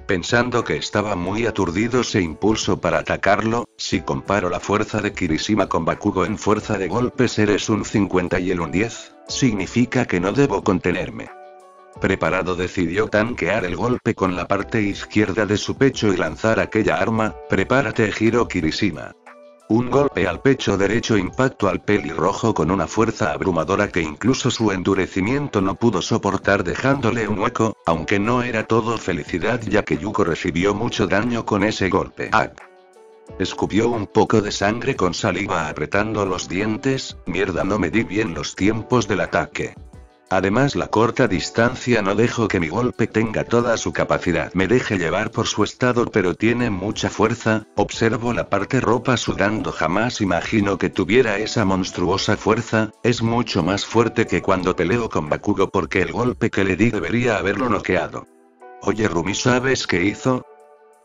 Pensando que estaba muy aturdido, se impulsó para atacarlo. Si comparo la fuerza de Kirishima con Bakugo en fuerza de golpes, eres un 50 y él un 10, significa que no debo contenerme. Preparado, decidió tanquear el golpe con la parte izquierda de su pecho y lanzar aquella arma. Prepárate, Hiro Kirishima. Un golpe al pecho derecho, impacto al pelirrojo con una fuerza abrumadora que incluso su endurecimiento no pudo soportar, dejándole un hueco, aunque no era todo felicidad ya que Yuko recibió mucho daño con ese golpe. Escupió un poco de sangre con saliva apretando los dientes. Mierda, no medí bien los tiempos del ataque. Además, la corta distancia no dejó que mi golpe tenga toda su capacidad. Me dejé llevar por su estado, pero tiene mucha fuerza. Observo la parte ropa sudando. Jamás imagino que tuviera esa monstruosa fuerza. Es mucho más fuerte que cuando peleo con Bakugo, porque el golpe que le di debería haberlo noqueado. Oye Rumi, ¿sabes qué hizo?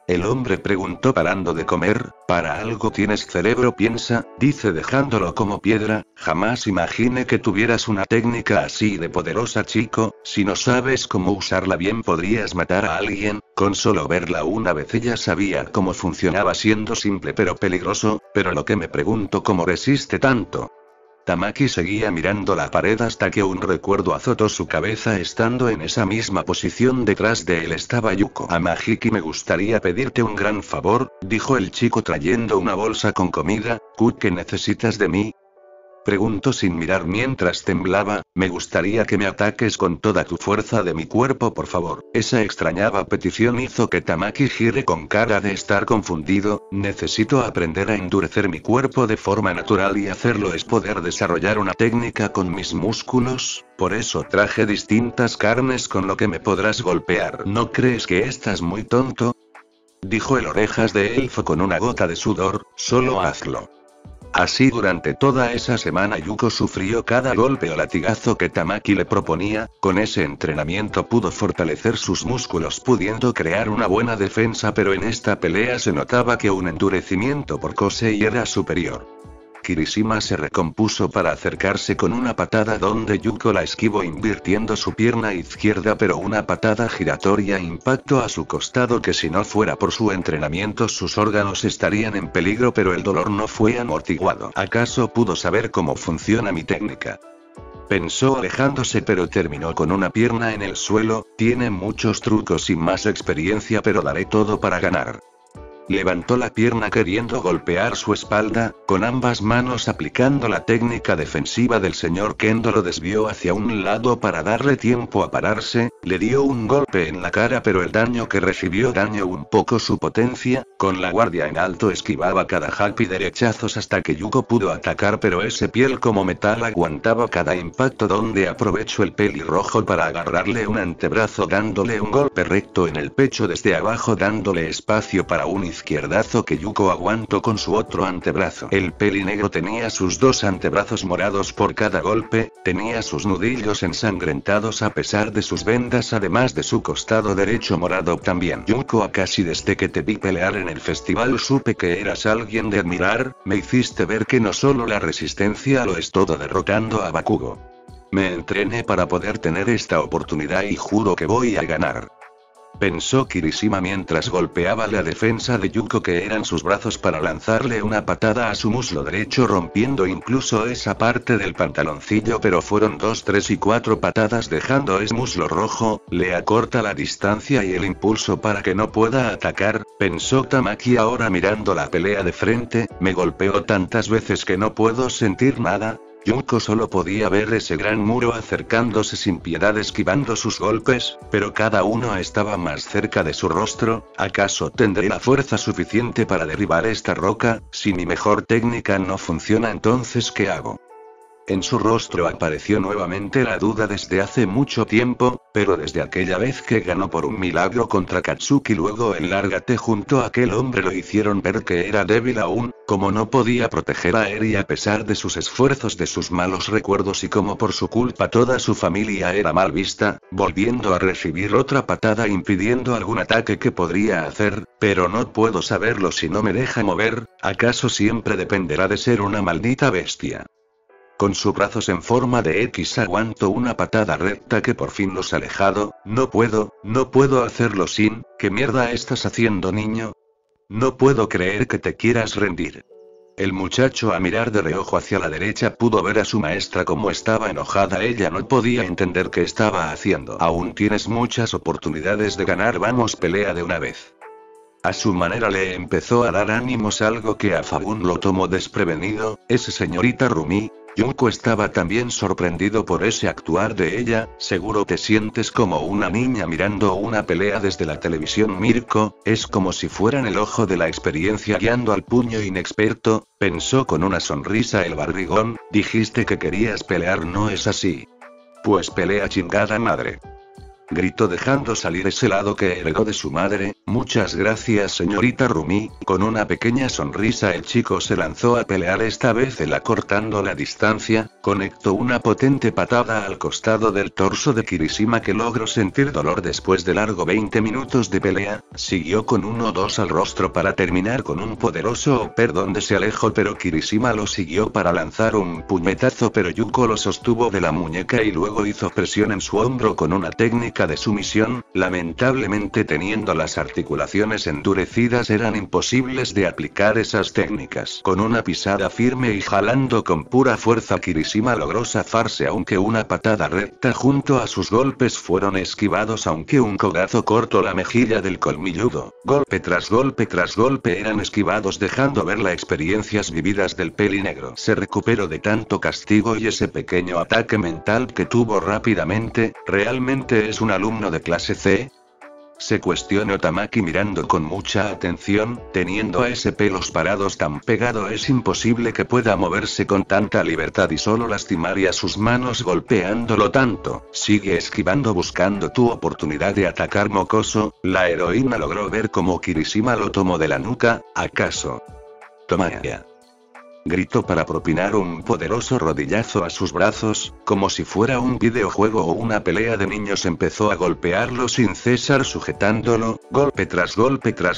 El hombre preguntó parando de comer. Para algo tienes cerebro, piensa, dice dejándolo como piedra. Jamás imaginé que tuvieras una técnica así de poderosa, chico. Si no sabes cómo usarla bien, podrías matar a alguien. Con solo verla una vez ella sabía cómo funcionaba, siendo simple pero peligroso. Pero lo que me pregunto, ¿cómo resiste tanto? Tamaki seguía mirando la pared hasta que un recuerdo azotó su cabeza. Estando en esa misma posición detrás de él estaba Yuko. Amahiki, me gustaría pedirte un gran favor, dijo el chico trayendo una bolsa con comida. ¿Qué necesitas de mí? Preguntó sin mirar mientras temblaba. Me gustaría que me ataques con toda tu fuerza de mi cuerpo, por favor. Esa extrañada petición hizo que Tamaki gire con cara de estar confundido. Necesito aprender a endurecer mi cuerpo de forma natural, y hacerlo es poder desarrollar una técnica con mis músculos. Por eso traje distintas carnes con lo que me podrás golpear. ¿No crees que estás muy tonto?, dijo el orejas de elfo con una gota de sudor. Solo hazlo. Así durante toda esa semana Yuko sufrió cada golpe o latigazo que Tamaki le proponía. Con ese entrenamiento pudo fortalecer sus músculos, pudiendo crear una buena defensa, pero en esta pelea se notaba que un endurecimiento por Kosei era superior. Kirishima se recompuso para acercarse con una patada donde Yuko la esquivó invirtiendo su pierna izquierda, pero una patada giratoria impactó a su costado que si no fuera por su entrenamiento sus órganos estarían en peligro, pero el dolor no fue amortiguado. ¿Acaso pudo saber cómo funciona mi técnica?, pensó alejándose, pero terminó con una pierna en el suelo. Tiene muchos trucos y más experiencia, pero daré todo para ganar. Levantó la pierna queriendo golpear su espalda, con ambas manos aplicando la técnica defensiva del señor Kendo. Lo desvió hacia un lado para darle tiempo a pararse, le dio un golpe en la cara, pero el daño que recibió dañó un poco su potencia. Con la guardia en alto esquivaba cada jab y derechazos hasta que Yuko pudo atacar, pero ese piel como metal aguantaba cada impacto, donde aprovechó el pelirrojo para agarrarle un antebrazo dándole un golpe recto en el pecho desde abajo, dándole espacio para un izquierdazo que Yuko aguantó con su otro antebrazo. El pelinegro tenía sus dos antebrazos morados por cada golpe, tenía sus nudillos ensangrentados a pesar de sus vendas, además de su costado derecho morado también. Yuko Akashi, desde que te vi pelear en el festival supe que eras alguien de admirar, me hiciste ver que no solo la resistencia lo es todo derrotando a Bakugo. Me entrené para poder tener esta oportunidad y juro que voy a ganar. Pensó Kirishima mientras golpeaba la defensa de Yuko, que eran sus brazos, para lanzarle una patada a su muslo derecho, rompiendo incluso esa parte del pantaloncillo, pero fueron 2, 3 y 4 patadas dejando ese muslo rojo, le acorta la distancia y el impulso para que no pueda atacar, pensó Tamaki ahora mirando la pelea de frente, me golpeó tantas veces que no puedo sentir nada. Yuko solo podía ver ese gran muro acercándose sin piedad esquivando sus golpes, pero cada uno estaba más cerca de su rostro. ¿Acaso tendré la fuerza suficiente para derribar esta roca? Si mi mejor técnica no funciona, entonces ¿qué hago? En su rostro apareció nuevamente la duda desde hace mucho tiempo, pero desde aquella vez que ganó por un milagro contra Katsuki, luego en Lárgate junto a aquel hombre lo hicieron ver que era débil aún, como no podía proteger a Eri a pesar de sus esfuerzos, de sus malos recuerdos y como por su culpa toda su familia era mal vista, volviendo a recibir otra patada impidiendo algún ataque que podría hacer, pero no puedo saberlo si no me deja mover, ¿acaso siempre dependerá de ser una maldita bestia? Con sus brazos en forma de X aguanto una patada recta que por fin los ha alejado. No puedo hacerlo sin. ¿Qué mierda estás haciendo, niño? No puedo creer que te quieras rendir. El muchacho, a mirar de reojo hacia la derecha, pudo ver a su maestra como estaba enojada. Ella no podía entender qué estaba haciendo. Aún tienes muchas oportunidades de ganar, vamos, pelea de una vez. A su manera le empezó a dar ánimos, algo que a Fabun lo tomó desprevenido. ¿Ese señorita Rumi? Yuko estaba también sorprendido por ese actuar de ella. Seguro te sientes como una niña mirando una pelea desde la televisión, Mirko, es como si fueran el ojo de la experiencia guiando al puño inexperto, pensó con una sonrisa el barrigón. Dijiste que querías pelear, ¿no es así? Pues pelea, chingada madre. Gritó dejando salir ese lado que heredó de su madre. Muchas gracias, señorita Rumi. Con una pequeña sonrisa el chico se lanzó a pelear, esta vez él acortando la distancia, conectó una potente patada al costado del torso de Kirishima que logró sentir dolor después de largo 20 minutos de pelea, siguió con 1-2 al rostro para terminar con un poderoso upper donde se alejó, pero Kirishima lo siguió para lanzar un puñetazo, pero Yuko lo sostuvo de la muñeca y luego hizo presión en su hombro con una técnica de sumisión. Lamentablemente, teniendo las articulaciones endurecidas, eran imposibles de aplicar esas técnicas. Con una pisada firme y jalando con pura fuerza, Kirishima logró zafarse, aunque una patada recta junto a sus golpes fueron esquivados, aunque un codazo cortó la mejilla del colmilludo. Golpe tras golpe eran esquivados, dejando ver las experiencias vividas del pelinegro. Se recuperó de tanto castigo y ese pequeño ataque mental que tuvo rápidamente. ¿Realmente es un alumno de clase C? Se cuestionó Tamaki mirando con mucha atención. Teniendo a ese pelos parados tan pegado es imposible que pueda moverse con tanta libertad y solo lastimaría sus manos golpeándolo tanto. Sigue esquivando buscando tu oportunidad de atacar, mocoso. La heroína logró ver cómo Kirishima lo tomó de la nuca. ¿Acaso? Toma ya. Gritó para propinar un poderoso rodillazo a sus brazos, como si fuera un videojuego o una pelea de niños. Empezó a golpearlo sin cesar, sujetándolo, golpe tras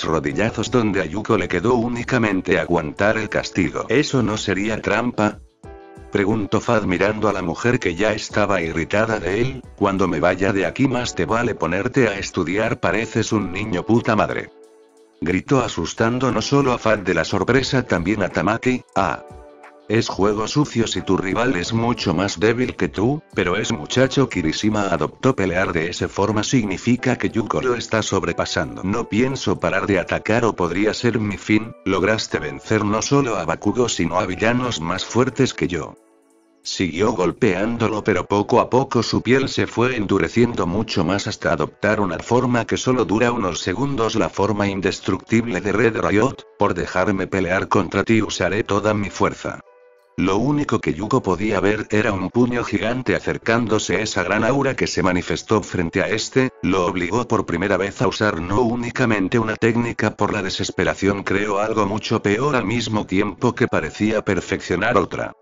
rodillazos, donde a Yuko le quedó únicamente aguantar el castigo. ¿Eso no sería trampa?, preguntó Fad mirando a la mujer que ya estaba irritada de él. Cuando me vaya de aquí más te vale ponerte a estudiar, pareces un niño, puta madre. Gritó asustando no solo a Fad de la sorpresa, también a Tamaki. Es juego sucio si tu rival es mucho más débil que tú, pero es muchacho. Kirishima adoptó pelear de esa forma significa que Yuko lo está sobrepasando. No pienso parar de atacar o podría ser mi fin. Lograste vencer no solo a Bakugo sino a villanos más fuertes que yo. Siguió golpeándolo, pero poco a poco su piel se fue endureciendo mucho más hasta adoptar una forma que solo dura unos segundos, la forma indestructible de Red Riot. Por dejarme pelear contra ti usaré toda mi fuerza. Lo único que Yuko podía ver era un puño gigante acercándose. Esa gran aura que se manifestó frente a este, lo obligó por primera vez a usar no únicamente una técnica por la desesperación, creó algo mucho peor al mismo tiempo que parecía perfeccionar otra.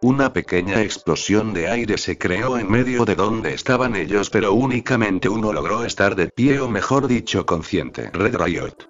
Una pequeña explosión de aire se creó en medio de donde estaban ellos, pero únicamente uno logró estar de pie, o mejor dicho consciente. Red Riot.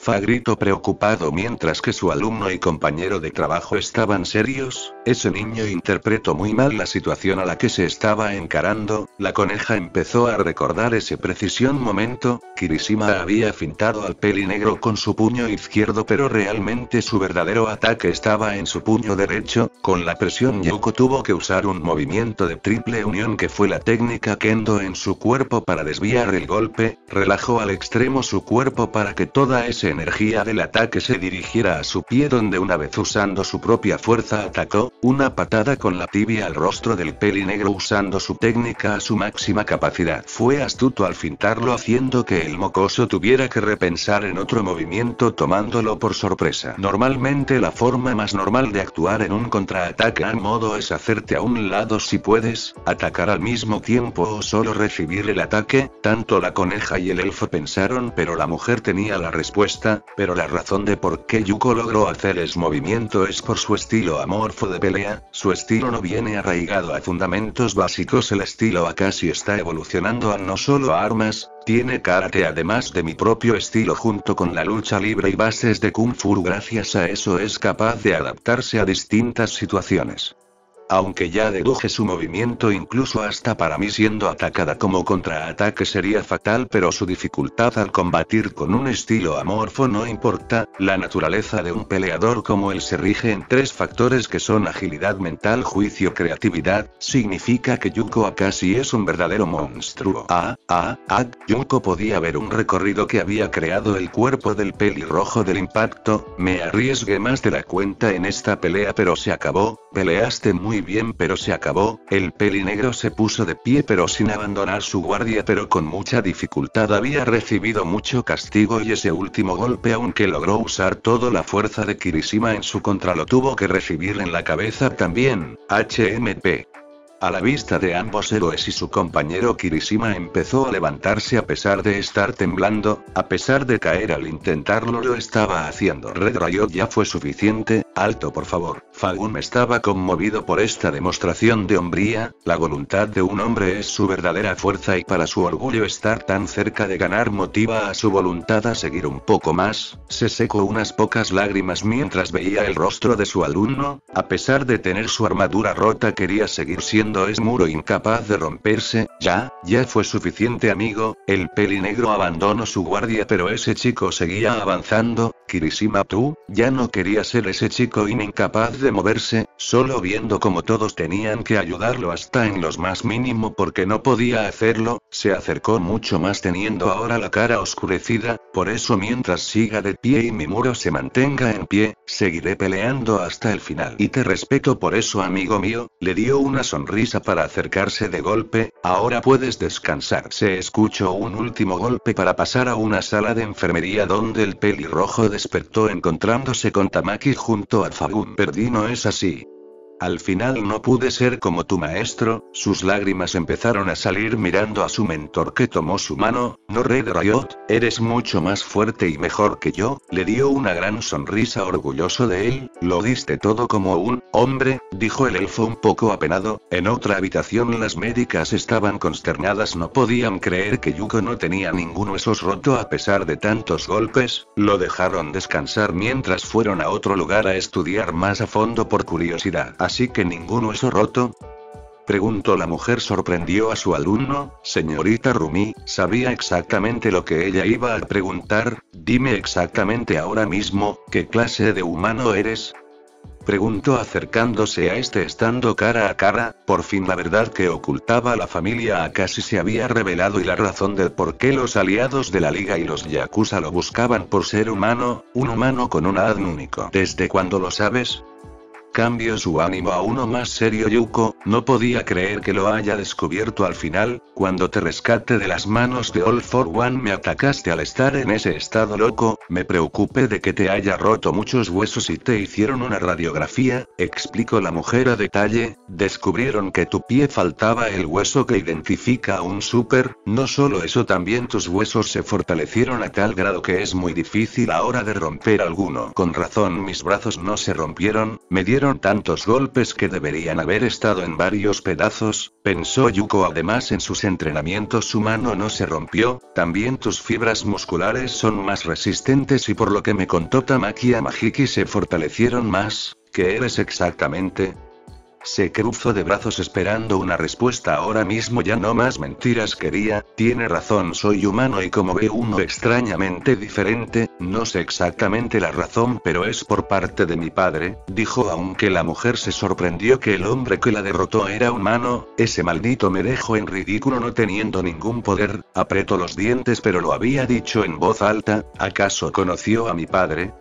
Fa gritó preocupado mientras que su alumno y compañero de trabajo estaban serios. Ese niño interpretó muy mal la situación a la que se estaba encarando. La coneja empezó a recordar ese preciso momento. Kirishima había fintado al pelinegro con su puño izquierdo, pero realmente su verdadero ataque estaba en su puño derecho. Con la presión, Yuko tuvo que usar un movimiento de triple unión que fue la técnica Kendo en su cuerpo para desviar el golpe. Relajó al extremo su cuerpo para que toda esa energía del ataque se dirigiera a su pie, donde una vez usando su propia fuerza atacó. Una patada con la tibia al rostro del pelinegro usando su técnica a su máxima capacidad. Fue astuto al fintarlo, haciendo que el mocoso tuviera que repensar en otro movimiento, tomándolo por sorpresa. Normalmente la forma más normal de actuar en un contraataque al modo es hacerte a un lado si puedes, atacar al mismo tiempo o solo recibir el ataque. Tanto la coneja y el elfo pensaron, pero la mujer tenía la respuesta. Pero la razón de por qué Yuko logró hacer ese movimiento es por su estilo amorfo de pelea. Su estilo no viene arraigado a fundamentos básicos. El estilo Akashi está evolucionando a no solo armas, tiene karate además de mi propio estilo junto con la lucha libre y bases de kung fu. Gracias a eso es capaz de adaptarse a distintas situaciones. Aunque ya deduje su movimiento, incluso hasta para mí siendo atacada como contraataque sería fatal, pero su dificultad al combatir con un estilo amorfo no importa. La naturaleza de un peleador como él se rige en tres factores que son agilidad mental, juicio, creatividad. Significa que Yuko Akashi es un verdadero monstruo. Yuko podía ver un recorrido que había creado el cuerpo del pelirrojo del impacto. Me arriesgué más de la cuenta en esta pelea, pero se acabó. Peleaste muy bien, pero se acabó. El pelinegro se puso de pie pero sin abandonar su guardia, pero con mucha dificultad. Había recibido mucho castigo y ese último golpe, aunque logró usar toda la fuerza de Kirishima en su contra, lo tuvo que recibir en la cabeza también. HMP. A la vista de ambos héroes y su compañero, Kirishima empezó a levantarse a pesar de estar temblando, a pesar de caer al intentarlo lo estaba haciendo. Red Riot, ya fue suficiente, alto por favor. Fagun estaba conmovido por esta demostración de hombría. La voluntad de un hombre es su verdadera fuerza y para su orgullo estar tan cerca de ganar motiva a su voluntad a seguir un poco más. Se secó unas pocas lágrimas mientras veía el rostro de su alumno. A pesar de tener su armadura rota, quería seguir siendo es muro incapaz de romperse. Ya fue suficiente, amigo. El pelinegro abandonó su guardia, pero ese chico seguía avanzando. Kirishima, tú, ya no quería ser ese chico incapaz de moverse, solo viendo como todos tenían que ayudarlo hasta en los más mínimo porque no podía hacerlo, se acercó mucho más teniendo ahora la cara oscurecida. Por eso mientras siga de pie y mi muro se mantenga en pie, seguiré peleando hasta el final. Y te respeto por eso, amigo mío. Le dio una sonrisa para acercarse de golpe. Ahora puedes descansar. Se escuchó un último golpe para pasar a una sala de enfermería donde el pelirrojo despertó encontrándose con Tamaki junto a Fagun. Perdí, no es así. Al final no pude ser como tu maestro. Sus lágrimas empezaron a salir mirando a su mentor que tomó su mano. No, Red Riot, eres mucho más fuerte y mejor que yo. Le dio una gran sonrisa orgulloso de él. Lo diste todo como un hombre, dijo el elfo un poco apenado. En otra habitación las médicas estaban consternadas, no podían creer que Yuko no tenía ningún hueso roto a pesar de tantos golpes. Lo dejaron descansar mientras fueron a otro lugar a estudiar más a fondo por curiosidad. ¿Así que ningún hueso roto? Preguntó la mujer. Sorprendió a su alumno. Señorita Rumi, sabía exactamente lo que ella iba a preguntar. Dime exactamente ahora mismo, ¿qué clase de humano eres? Preguntó acercándose a este estando cara a cara. Por fin la verdad que ocultaba la familia Akashi se había revelado y la razón del por qué los aliados de la liga y los yakuza lo buscaban por ser humano, un humano con un ADN único. ¿Desde cuándo lo sabes? Cambió su ánimo a uno más serio Yuko. No podía creer que lo haya descubierto al final. Cuando te rescaté de las manos de All for One me atacaste al estar en ese estado loco. Me preocupé de que te haya roto muchos huesos y te hicieron una radiografía, explicó la mujer a detalle. Descubrieron que tu pie faltaba el hueso que identifica a un súper. No solo eso, también tus huesos se fortalecieron a tal grado que es muy difícil ahora de romper alguno. Con razón mis brazos no se rompieron, me dieron tantos golpes que deberían haber estado en varios pedazos, pensó Yuko. Además, en sus entrenamientos su mano no se rompió. También tus fibras musculares son más resistentes y por lo que me contó Tamaki Amahiki se fortalecieron más. ¿Qué eres exactamente? Se cruzó de brazos esperando una respuesta. Ahora mismo ya no más mentiras quería. Tiene razón, soy humano y como ve uno extrañamente diferente. No sé exactamente la razón, pero es por parte de mi padre, dijo, aunque la mujer se sorprendió que el hombre que la derrotó era humano. Ese maldito me dejó en ridículo no teniendo ningún poder. Apretó los dientes, pero lo había dicho en voz alta. ¿Acaso conoció a mi padre?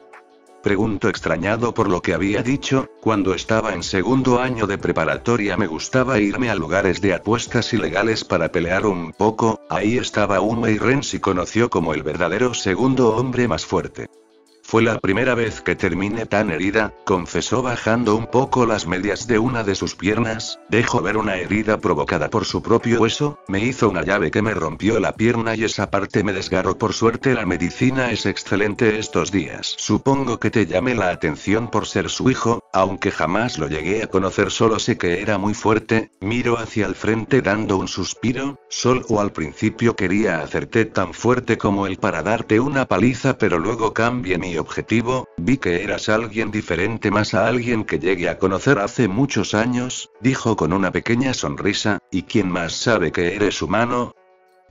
Preguntó extrañado por lo que había dicho. Cuando estaba en segundo año de preparatoria me gustaba irme a lugares de apuestas ilegales para pelear un poco. Ahí estaba Umei Renshi, conoció como el verdadero segundo hombre más fuerte. Fue la primera vez que terminé tan herida, confesó bajando un poco las medias de una de sus piernas. Dejó ver una herida provocada por su propio hueso. Me hizo una llave que me rompió la pierna y esa parte me desgarró. Por suerte la medicina es excelente estos días. Supongo que te llame la atención por ser su hijo, aunque jamás lo llegué a conocer, solo sé que era muy fuerte. Miró hacia el frente dando un suspiro. Solo al principio quería hacerte tan fuerte como él para darte una paliza, pero luego cambié mi objetivo. Vi que eras alguien diferente, más a alguien que llegué a conocer hace muchos años, dijo con una pequeña sonrisa. ¿Y quién más sabe que eres humano?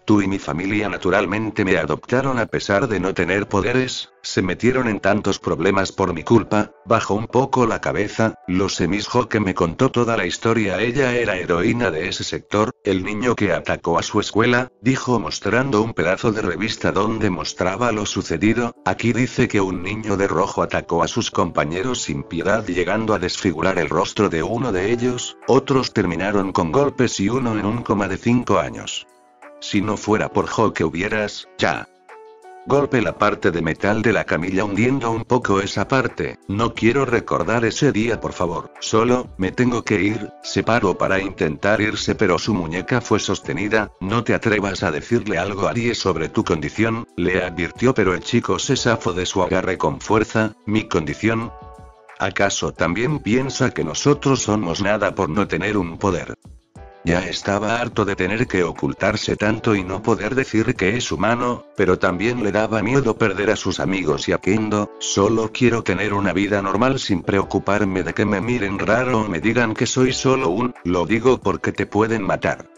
Tú y mi familia naturalmente me adoptaron a pesar de no tener poderes. Se metieron en tantos problemas por mi culpa. Bajó un poco la cabeza. Lo sé, Miss que me contó toda la historia. Ella era heroína de ese sector. El niño que atacó a su escuela, dijo mostrando un pedazo de revista donde mostraba lo sucedido. Aquí dice que un niño de rojo atacó a sus compañeros sin piedad, llegando a desfigurar el rostro de uno de ellos. Otros terminaron con golpes y uno en un coma de 5 años. Si no fuera por que hubieras, ya. Golpe la parte de metal de la camilla hundiendo un poco esa parte. No quiero recordar ese día, por favor. Solo, me tengo que ir. Se paró para intentar irse, pero su muñeca fue sostenida. No te atrevas a decirle algo a Arie sobre tu condición, le advirtió, pero el chico se zafó de su agarre con fuerza. ¿Mi condición? ¿Acaso también piensa que nosotros somos nada por no tener un poder? Ya estaba harto de tener que ocultarse tanto y no poder decir que es humano, pero también le daba miedo perder a sus amigos y a Kendo. Solo quiero tener una vida normal sin preocuparme de que me miren raro o me digan que soy solo lo digo porque te pueden matar.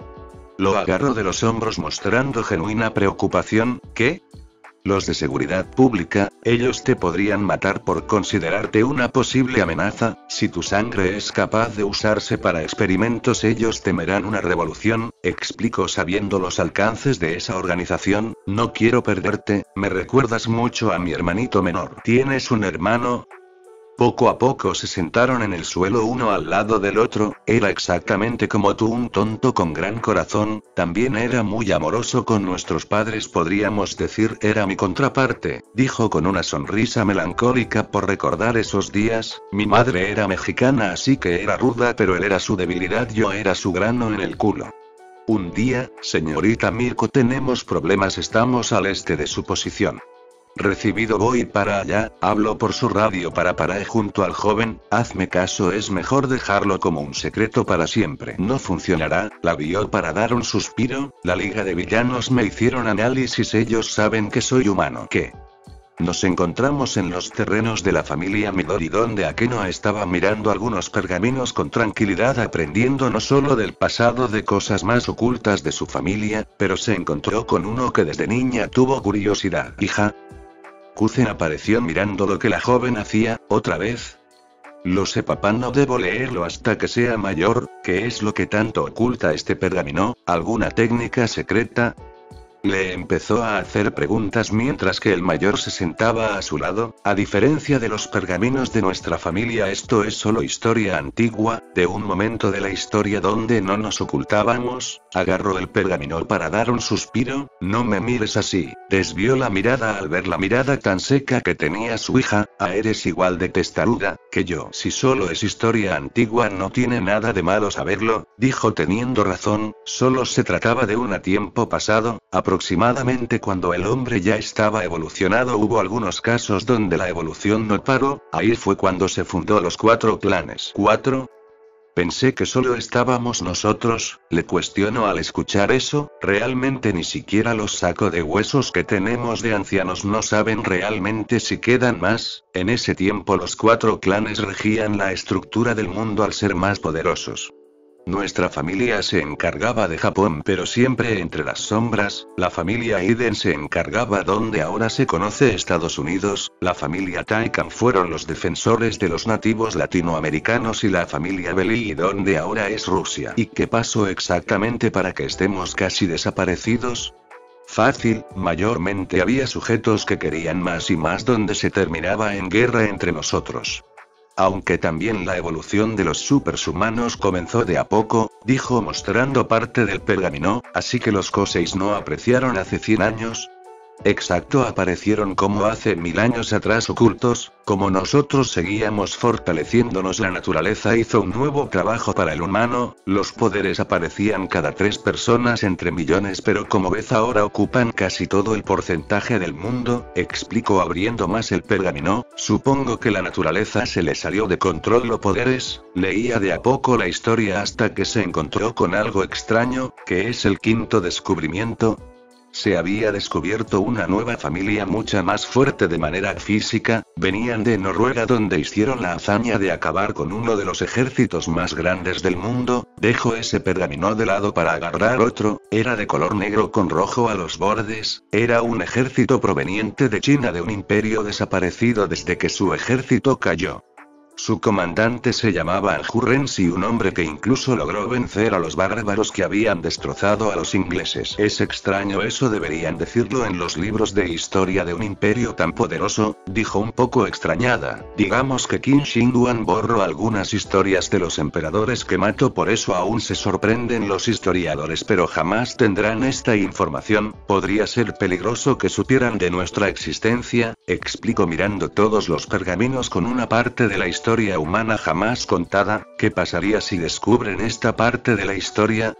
Lo agarró de los hombros mostrando genuina preocupación. ¿Qué? Los de seguridad pública, ellos te podrían matar por considerarte una posible amenaza. Si tu sangre es capaz de usarse para experimentos, ellos temerán una revolución, explicó sabiendo los alcances de esa organización. No quiero perderte, me recuerdas mucho a mi hermanito menor. ¿Tienes un hermano? Poco a poco se sentaron en el suelo uno al lado del otro. Era exactamente como tú, un tonto con gran corazón. También era muy amoroso con nuestros padres, podríamos decir. Era mi contraparte, dijo con una sonrisa melancólica por recordar esos días. Mi madre era mexicana, así que era ruda, pero él era su debilidad, yo era su grano en el culo. Un día, señorita Mirko, tenemos problemas, estamos al este de su posición. Recibido, voy para allá. Habló por su radio para parar junto al joven. Hazme caso, es mejor dejarlo como un secreto para siempre. No funcionará. La vio para dar un suspiro. La liga de villanos me hicieron análisis, ellos saben que soy humano. ¿Qué? Nos encontramos en los terrenos de la familia Midori, donde Akeno estaba mirando algunos pergaminos con tranquilidad, aprendiendo no solo del pasado, de cosas más ocultas de su familia, pero se encontró con uno que desde niña tuvo curiosidad. Hija. Kuzen apareció mirando lo que la joven hacía. ¿Otra vez? Lo sé, papá, no debo leerlo hasta que sea mayor. ¿Qué es lo que tanto oculta este pergamino? ¿Alguna técnica secreta? Le empezó a hacer preguntas mientras que el mayor se sentaba a su lado. A diferencia de los pergaminos de nuestra familia, esto es solo historia antigua, de un momento de la historia donde no nos ocultábamos. Agarró el pergamino para dar un suspiro. No me mires así. Desvió la mirada al ver la mirada tan seca que tenía su hija. Eres igual de testaruda que yo. Si solo es historia antigua no tiene nada de malo saberlo, dijo teniendo razón. Solo se trataba de un tiempo pasado. Aproximadamente cuando el hombre ya estaba evolucionado, hubo algunos casos donde la evolución no paró. Ahí fue cuando se fundó los 4 clanes. ¿4? Pensé que solo estábamos nosotros, le cuestiono al escuchar eso. Realmente ni siquiera los sacos de huesos que tenemos de ancianos no saben realmente si quedan más. En ese tiempo los 4 clanes regían la estructura del mundo al ser más poderosos. Nuestra familia se encargaba de Japón, pero siempre entre las sombras. La familia Iden se encargaba donde ahora se conoce Estados Unidos. La familia Taikan fueron los defensores de los nativos latinoamericanos y la familia Belli donde ahora es Rusia. ¿Y qué pasó exactamente para que estemos casi desaparecidos? Fácil, mayormente había sujetos que querían más y más donde se terminaba en guerra entre nosotros. Aunque también la evolución de los superhumanos comenzó de a poco, dijo mostrando parte del pergamino, así que los Koseis no apreciaron hace 100 años. Exacto, aparecieron como hace 1000 años atrás ocultos, como nosotros seguíamos fortaleciéndonos. La naturaleza hizo un nuevo trabajo para el humano, los poderes aparecían cada 3 personas entre millones, pero como ves ahora ocupan casi todo el porcentaje del mundo, explicó abriendo más el pergamino. Supongo que la naturaleza se le salió de control los poderes. Leía de a poco la historia hasta que se encontró con algo extraño, que es el 5.º descubrimiento. Se había descubierto una nueva familia mucha más fuerte de manera física. Venían de Noruega donde hicieron la hazaña de acabar con uno de los ejércitos más grandes del mundo. Dejó ese pergamino de lado para agarrar otro. Era de color negro con rojo a los bordes. Era un ejército proveniente de China, de un imperio desaparecido desde que su ejército cayó. Su comandante se llamaba Anju Renzi, un hombre que incluso logró vencer a los bárbaros que habían destrozado a los ingleses. Es extraño eso, deberían decirlo en los libros de historia de un imperio tan poderoso, dijo un poco extrañada. Digamos que Qin Shi Huang borró algunas historias de los emperadores que mató, por eso aún se sorprenden los historiadores, pero jamás tendrán esta información. Podría ser peligroso que supieran de nuestra existencia, explicó mirando todos los pergaminos con una parte de la historia humana jamás contada. ¿Qué pasaría si descubren esta parte de la historia?,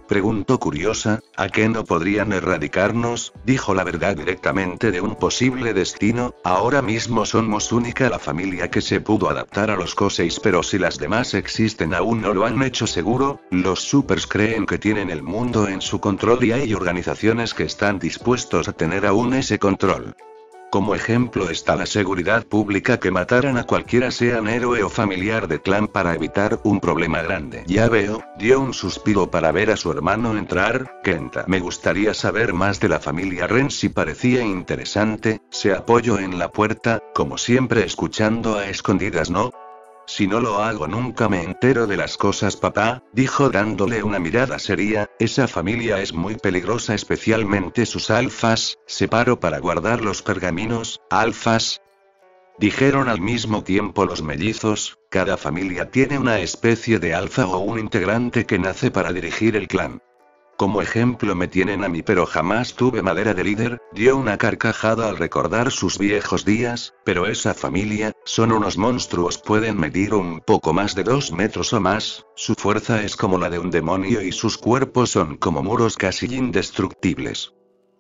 preguntó curiosa. ¿A qué no podrían erradicarnos? Dijo la verdad directamente de un posible destino. Ahora mismo somos única la familia que se pudo adaptar a los Koseis, pero si las demás existen aún no lo han hecho seguro. Los supers creen que tienen el mundo en su control y hay organizaciones que están dispuestos a tener aún ese control. Como ejemplo está la seguridad pública, que mataran a cualquiera, sean héroe o familiar de clan, para evitar un problema grande. Ya veo, dio un suspiro para ver a su hermano entrar. Kenta, me gustaría saber más de la familia Renzi, parecía interesante. Se apoyó en la puerta, como siempre escuchando a escondidas, ¿no? Si no lo hago nunca me entero de las cosas, papá, dijo dándole una mirada seria. Esa familia es muy peligrosa, especialmente sus alfas. Se paró para guardar los pergaminos. ¿Alfas?, dijeron al mismo tiempo los mellizos. Cada familia tiene una especie de alfa o un integrante que nace para dirigir el clan. Como ejemplo me tienen a mí, pero jamás tuve madera de líder. Dio una carcajada al recordar sus viejos días. Pero esa familia, son unos monstruos, pueden medir un poco más de 2 metros o más. Su fuerza es como la de un demonio y sus cuerpos son como muros casi indestructibles.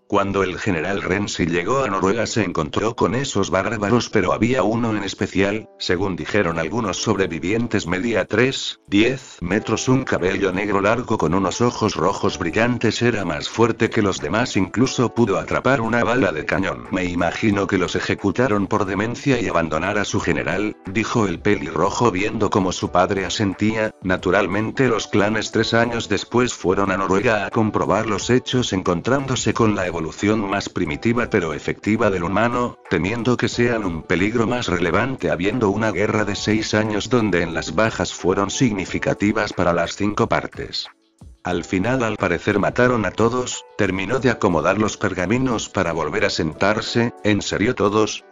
Cuando el general Renzi llegó a Noruega se encontró con esos bárbaros, pero había uno en especial, según dijeron algunos sobrevivientes, medía 10 metros, un cabello negro largo con unos ojos rojos brillantes, era más fuerte que los demás, incluso pudo atrapar una bala de cañón. Me imagino que los ejecutaron por demencia y abandonar a su general, dijo el pelirrojo viendo cómo su padre asentía. Naturalmente los clanes 3 años después fueron a Noruega a comprobar los hechos, encontrándose con la evolución más primitiva pero efectiva del humano, temiendo que sean un peligro más relevante, habiendo una guerra de 6 años donde en las bajas fueron significativas para las 5 partes. Al final al parecer mataron a todos, terminó de acomodar los pergaminos para volver a sentarse. ¿En serio todos?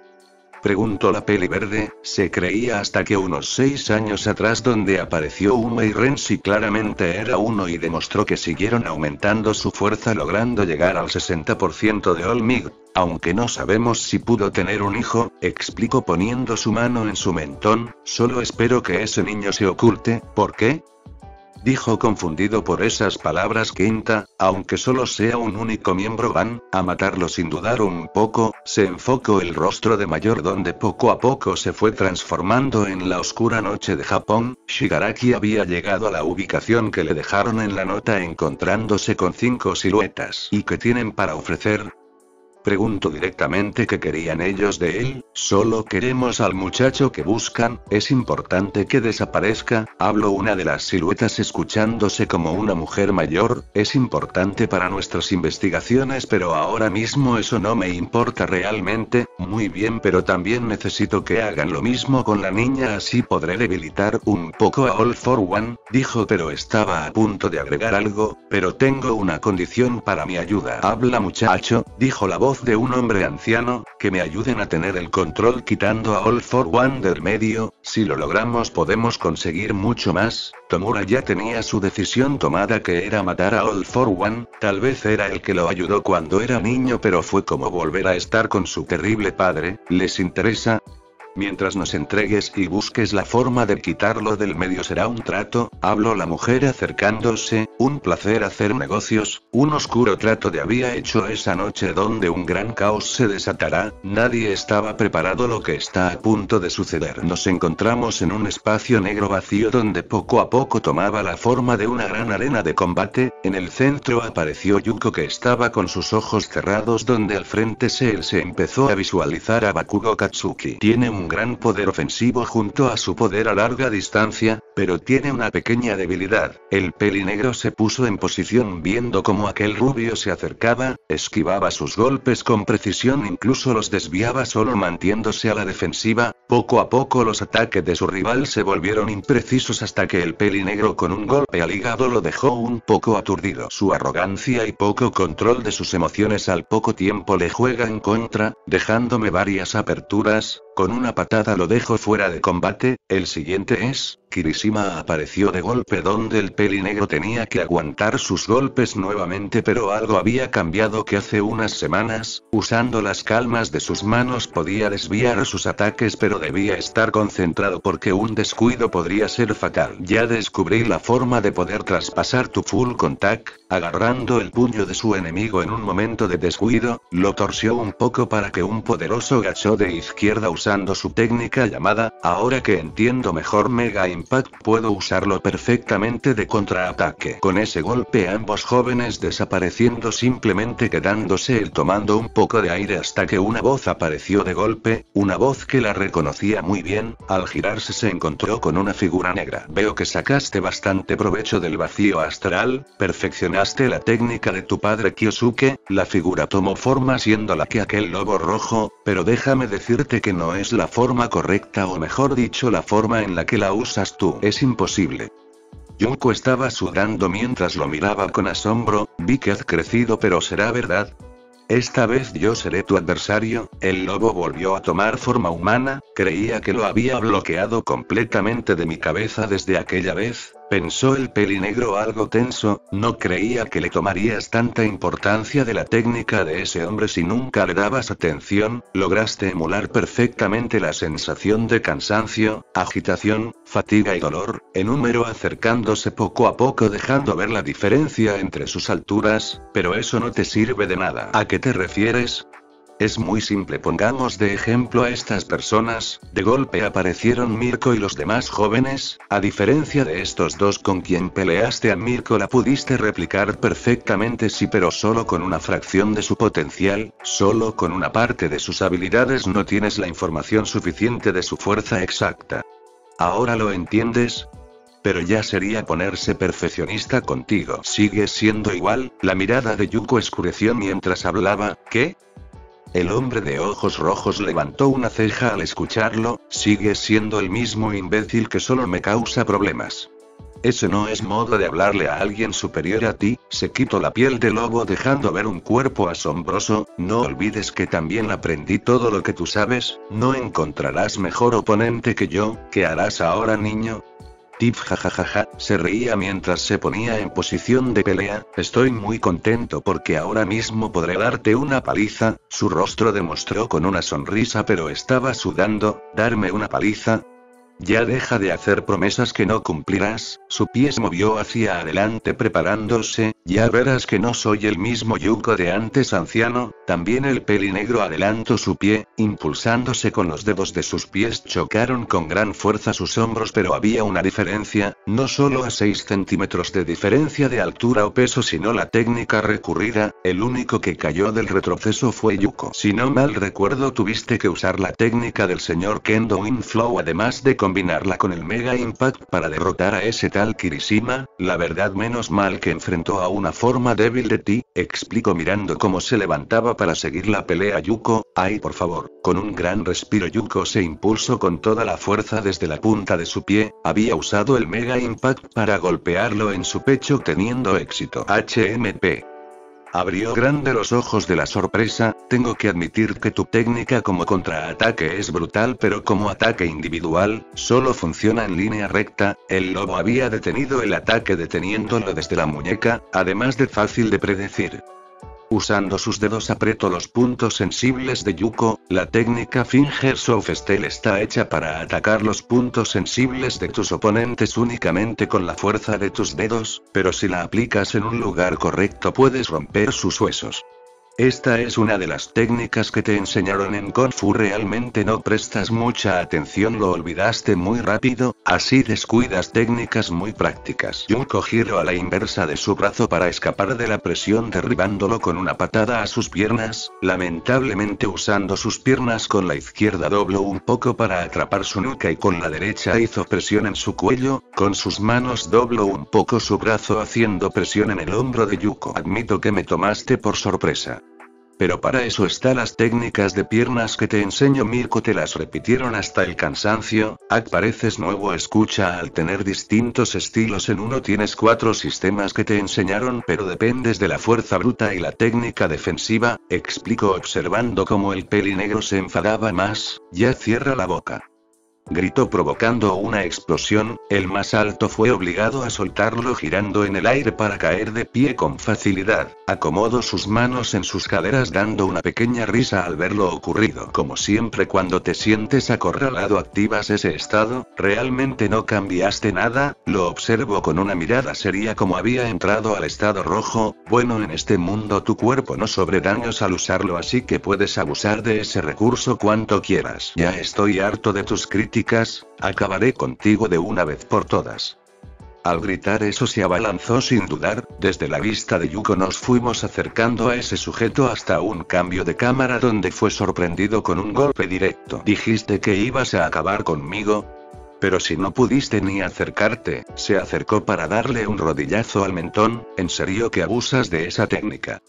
Preguntó la peli verde. Se creía hasta que unos 6 años atrás donde apareció Uma y Renzi claramente era uno y demostró que siguieron aumentando su fuerza logrando llegar al 60% de Olmig, aunque no sabemos si pudo tener un hijo, explicó poniendo su mano en su mentón. Solo espero que ese niño se oculte. ¿Por qué? Dijo confundido por esas palabras Quinta, aunque solo sea un único miembro van a matarlo sin dudar un poco. Se enfocó el rostro de Mayor donde poco a poco se fue transformando en la oscura noche de Japón. Shigaraki había llegado a la ubicación que le dejaron en la nota encontrándose con 5 siluetas. ¿Y qué tienen para ofrecer? Preguntó directamente qué querían ellos de él. Solo queremos al muchacho que buscan, es importante que desaparezca, habló una de las siluetas escuchándose como una mujer mayor, es importante para nuestras investigaciones pero ahora mismo eso no me importa realmente. Muy bien, pero también necesito que hagan lo mismo con la niña así podré debilitar un poco a All for One, dijo pero estaba a punto de agregar algo, pero tengo una condición para mi ayuda. Habla muchacho, dijo la voz de un hombre anciano, que me ayuden a tener el control quitando a All for One del medio. Si lo logramos podemos conseguir mucho más. Tomura ya tenía su decisión tomada que era matar a All for One, tal vez era el que lo ayudó cuando era niño pero fue como volver a estar con su terrible padre. ¿Les interesa? Mientras nos entregues y busques la forma de quitarlo del medio será un trato, habló la mujer acercándose. Un placer hacer negocios, un oscuro trato de había hecho esa noche donde un gran caos se desatará. Nadie estaba preparado lo que está a punto de suceder. Nos encontramos en un espacio negro vacío donde poco a poco tomaba la forma de una gran arena de combate. En el centro apareció Yuko que estaba con sus ojos cerrados donde al frente se empezó a visualizar a Bakugo Katsuki. Tiene un gran poder ofensivo junto a su poder a larga distancia, pero tiene una pequeña debilidad. El pelinegro se puso en posición viendo cómo aquel rubio se acercaba, esquivaba sus golpes con precisión, incluso los desviaba solo manteniéndose a la defensiva. Poco a poco los ataques de su rival se volvieron imprecisos hasta que el pelinegro con un golpe al hígado lo dejó un poco aturdido. Su arrogancia y poco control de sus emociones al poco tiempo le juega en contra, dejándome varias aperturas. Con una patada lo dejo fuera de combate. El siguiente es, Kirishima apareció de golpe donde el pelinegro tenía que aguantar sus golpes nuevamente pero algo había cambiado que hace unas semanas, usando las palmas de sus manos podía desviar sus ataques pero debía estar concentrado porque un descuido podría ser fatal. Ya descubrí la forma de poder traspasar tu full contact, agarrando el puño de su enemigo en un momento de descuido, lo torció un poco para que un poderoso gacho de izquierda usando su técnica llamada, ahora que entiendo mejor Mega Impact puedo usarlo perfectamente de contraataque. Con ese golpe ambos jóvenes desapareciendo simplemente quedándose él tomando un poco de aire hasta que una voz apareció de golpe, una voz que la reconocía muy bien. Al girarse se encontró con una figura negra. Veo que sacaste bastante provecho del vacío astral, perfeccionaste la técnica de tu padre Kyosuke. La figura tomó forma siendo la que aquel lobo rojo, pero déjame decirte que no es la forma correcta o mejor dicho la forma en la que la usas tú. Es imposible. Junko estaba sudando mientras lo miraba con asombro. Vi que has crecido pero ¿será verdad? Esta vez yo seré tu adversario. El lobo volvió a tomar forma humana, creía que lo había bloqueado completamente de mi cabeza desde aquella vez, pensó el pelinegro algo tenso, no creía que le tomarías tanta importancia de la técnica de ese hombre si nunca le dabas atención. Lograste emular perfectamente la sensación de cansancio, agitación, fatiga y dolor, enumero acercándose poco a poco dejando ver la diferencia entre sus alturas, pero eso no te sirve de nada. ¿A qué te refieres? Es muy simple, pongamos de ejemplo a estas personas. De golpe aparecieron Mirko y los demás jóvenes. A diferencia de estos dos con quien peleaste, a Mirko la pudiste replicar perfectamente, sí, pero solo con una fracción de su potencial, solo con una parte de sus habilidades. No tienes la información suficiente de su fuerza exacta. ¿Ahora lo entiendes? Pero ya sería ponerse perfeccionista contigo. ¿Sigues siendo igual? La mirada de Yuko oscureció mientras hablaba. ¿Qué? El hombre de ojos rojos levantó una ceja al escucharlo. Sigues siendo el mismo imbécil que solo me causa problemas. Ese no es modo de hablarle a alguien superior a ti. Se quitó la piel de lobo dejando ver un cuerpo asombroso. No olvides que también aprendí todo lo que tú sabes. No encontrarás mejor oponente que yo. ¿Qué harás ahora, niño? Tiff jajajaja, se reía mientras se ponía en posición de pelea. Estoy muy contento porque ahora mismo podré darte una paliza. Su rostro demostró con una sonrisa, pero estaba sudando. ¿Darme una paliza? Ya deja de hacer promesas que no cumplirás. Su pie se movió hacia adelante preparándose. Ya verás que no soy el mismo Yuko de antes, anciano. También el pelinegro adelantó su pie, impulsándose con los dedos de sus pies. Chocaron con gran fuerza sus hombros, pero había una diferencia, no solo a 6 centímetros de diferencia de altura o peso, sino la técnica recurrida. El único que cayó del retroceso fue Yuko. Si no mal recuerdo, tuviste que usar la técnica del señor Kendo Inflow, además de combinarla con el Mega Impact para derrotar a ese tal Kirishima. La verdad, menos mal que enfrentó a una forma débil de ti, explicó mirando cómo se levantaba para seguir la pelea Yuko. Ay, por favor. Con un gran respiro, Yuko se impulsó con toda la fuerza desde la punta de su pie. Había usado el Mega Impact para golpearlo en su pecho, teniendo éxito. HMP. Abrió grande los ojos de la sorpresa. Tengo que admitir que tu técnica como contraataque es brutal, pero como ataque individual, solo funciona en línea recta. El lobo había detenido el ataque deteniéndolo desde la muñeca, además de fácil de predecir. Usando sus dedos apretó los puntos sensibles de Yuko. La técnica Fingers of Steel está hecha para atacar los puntos sensibles de tus oponentes únicamente con la fuerza de tus dedos, pero si la aplicas en un lugar correcto puedes romper sus huesos. Esta es una de las técnicas que te enseñaron en Kung Fu. Realmente no prestas mucha atención, lo olvidaste muy rápido, así descuidas técnicas muy prácticas. Yuko giró a la inversa de su brazo para escapar de la presión, derribándolo con una patada a sus piernas. Lamentablemente, usando sus piernas con la izquierda dobló un poco para atrapar su nuca y con la derecha hizo presión en su cuello. Con sus manos dobló un poco su brazo haciendo presión en el hombro de Yuko. Admito que me tomaste por sorpresa. Pero para eso están las técnicas de piernas que te enseño. Mirko te las repitieron hasta el cansancio. Pareces nuevo. Escucha, al tener distintos estilos en uno tienes 4 sistemas que te enseñaron, pero dependes de la fuerza bruta y la técnica defensiva, explicó observando cómo el pelinegro se enfadaba más. Ya cierra la boca. Gritó provocando una explosión. El más alto fue obligado a soltarlo girando en el aire para caer de pie con facilidad. Acomodó sus manos en sus caderas dando una pequeña risa al ver lo ocurrido. Como siempre cuando te sientes acorralado activas ese estado. Realmente no cambiaste nada. Lo observo con una mirada seria como había entrado al estado rojo. Bueno, en este mundo tu cuerpo no sufre daños al usarlo, así que puedes abusar de ese recurso cuanto quieras. Ya estoy harto de tus críticas. Acabaré contigo de una vez por todas. Al gritar eso se abalanzó sin dudar. Desde la vista de Yuko nos fuimos acercando a ese sujeto hasta un cambio de cámara donde fue sorprendido con un golpe directo. Dijiste que ibas a acabar conmigo. Pero si no pudiste ni acercarte, se acercó para darle un rodillazo al mentón. ¿En serio que abusas de esa técnica?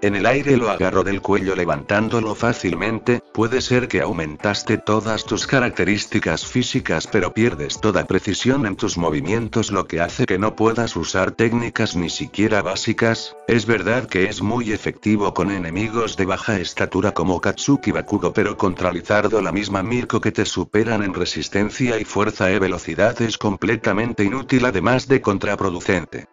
En el aire lo agarró del cuello levantándolo fácilmente. Puede ser que aumentaste todas tus características físicas, pero pierdes toda precisión en tus movimientos, lo que hace que no puedas usar técnicas ni siquiera básicas. Es verdad que es muy efectivo con enemigos de baja estatura como Katsuki Bakugo, pero contra Lizardo, la misma Mirko, que te superan en resistencia y fuerza y velocidad, es completamente inútil, además de contraproducente.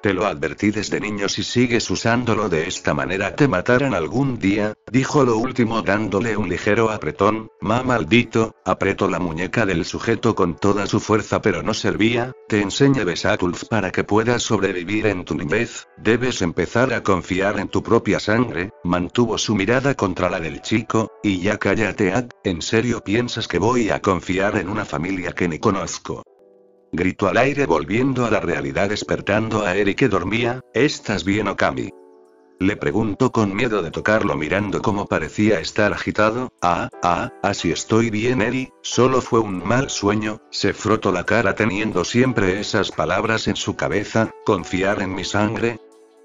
Te lo advertí desde niño, si sigues usándolo de esta manera te matarán algún día, dijo lo último dándole un ligero apretón. Maldito, apretó la muñeca del sujeto con toda su fuerza, pero no servía. Te enseñé Besatulf para que puedas sobrevivir en tu niñez. Debes empezar a confiar en tu propia sangre. Mantuvo su mirada contra la del chico. Y ya cállate, ¿en serio piensas que voy a confiar en una familia que ni conozco? Gritó al aire volviendo a la realidad, despertando a Eri que dormía. ¿Estás bien, Okami? Le preguntó con miedo de tocarlo mirando cómo parecía estar agitado. Así estoy bien, Eri, solo fue un mal sueño. Se frotó la cara teniendo siempre esas palabras en su cabeza. ¿Confiar en mi sangre?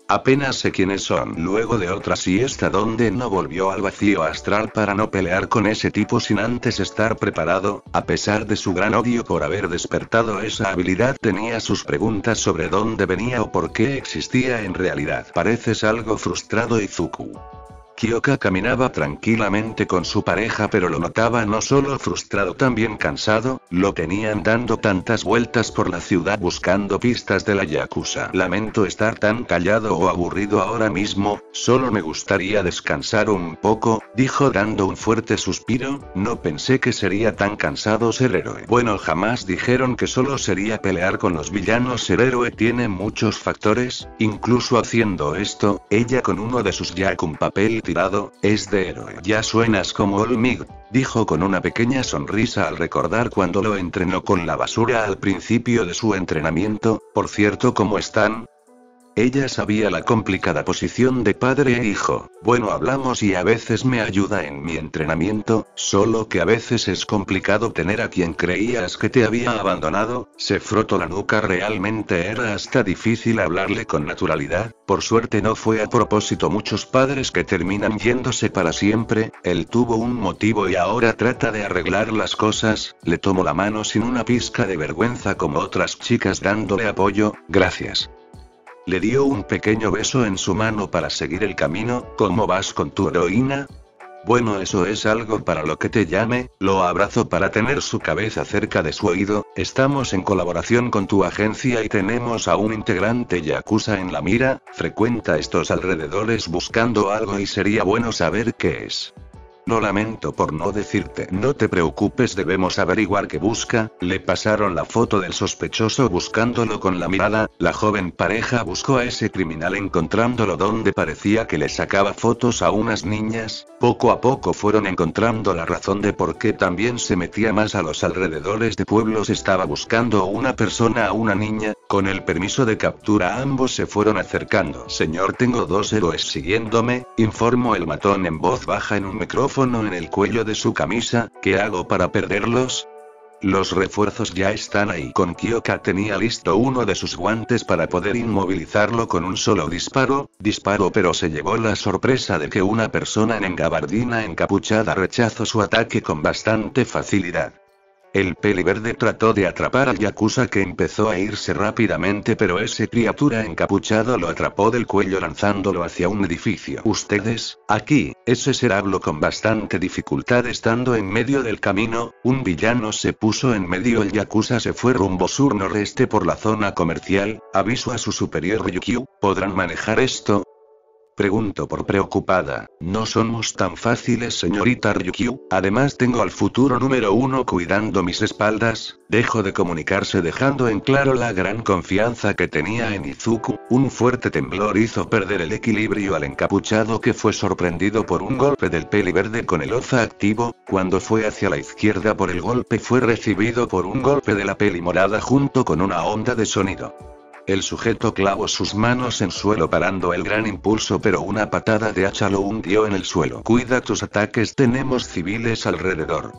Apenas sé quiénes son. Luego de otra siesta donde no volvió al vacío astral para no pelear con ese tipo sin antes estar preparado, a pesar de su gran odio por haber despertado esa habilidad, tenía sus preguntas sobre dónde venía o por qué existía en realidad. Pareces algo frustrado, Izuku. Kyoka caminaba tranquilamente con su pareja, pero lo notaba no solo frustrado, también cansado. Lo tenían dando tantas vueltas por la ciudad buscando pistas de la Yakuza. Lamento estar tan callado o aburrido ahora mismo, solo me gustaría descansar un poco, dijo dando un fuerte suspiro. No pensé que sería tan cansado ser héroe. Bueno, jamás dijeron que solo sería pelear con los villanos. Ser héroe tiene muchos factores, incluso haciendo esto, ella con uno de sus Yaku un papel tirado, es de héroe. Ya suenas como All Might, dijo con una pequeña sonrisa al recordar cuando lo entrenó con la basura al principio de su entrenamiento. Por cierto, ¿cómo están? Ella sabía la complicada posición de padre e hijo. Bueno, hablamos y a veces me ayuda en mi entrenamiento, solo que a veces es complicado tener a quien creías que te había abandonado. Se frotó la nuca. Realmente era hasta difícil hablarle con naturalidad. Por suerte no fue a propósito. Muchos padres que terminan yéndose para siempre. Él tuvo un motivo y ahora trata de arreglar las cosas. Le tomó la mano sin una pizca de vergüenza como otras chicas dándole apoyo. Gracias. Le dio un pequeño beso en su mano para seguir el camino. ¿Cómo vas con tu heroína? Bueno, eso es algo para lo que te llame. Lo abrazo para tener su cabeza cerca de su oído. Estamos en colaboración con tu agencia y tenemos a un integrante Yakuza en la mira. Frecuenta estos alrededores buscando algo y sería bueno saber qué es. Lo lamento por no decirte. No te preocupes, debemos averiguar qué busca. Le pasaron la foto del sospechoso buscándolo con la mirada. La joven pareja buscó a ese criminal encontrándolo donde parecía que le sacaba fotos a unas niñas. Poco a poco fueron encontrando la razón de por qué también se metía más a los alrededores de pueblos. Estaba buscando a una persona, a una niña. Con el permiso de captura ambos se fueron acercando. Señor, tengo dos héroes siguiéndome, informó el matón en voz baja en un micrófono en el cuello de su camisa. ¿Qué hago para perderlos? Los refuerzos ya están ahí. Con Kyoka tenía listo uno de sus guantes para poder inmovilizarlo con un solo disparo. Disparó, pero se llevó la sorpresa de que una persona en gabardina encapuchada rechazó su ataque con bastante facilidad. El peliverde trató de atrapar al Yakuza, que empezó a irse rápidamente, pero ese criatura encapuchado lo atrapó del cuello lanzándolo hacia un edificio. Ustedes, aquí. Ese ser habló con bastante dificultad estando en medio del camino. Un villano se puso en medio. El Yakuza se fue rumbo sur-noreste por la zona comercial. Aviso a su superior Ryukyu. ¿Podrán manejar esto? Pregunto por preocupada. No somos tan fáciles, señorita Ryukyu. Además tengo al futuro número 1 cuidando mis espaldas. Dejó de comunicarse dejando en claro la gran confianza que tenía en Izuku. Un fuerte temblor hizo perder el equilibrio al encapuchado, que fue sorprendido por un golpe del peliverde con el oza activo. Cuando fue hacia la izquierda por el golpe fue recibido por un golpe de la peli morada junto con una onda de sonido. El sujeto clavó sus manos en suelo parando el gran impulso, pero una patada de hacha lo hundió en el suelo. Cuida tus ataques, tenemos civiles alrededor,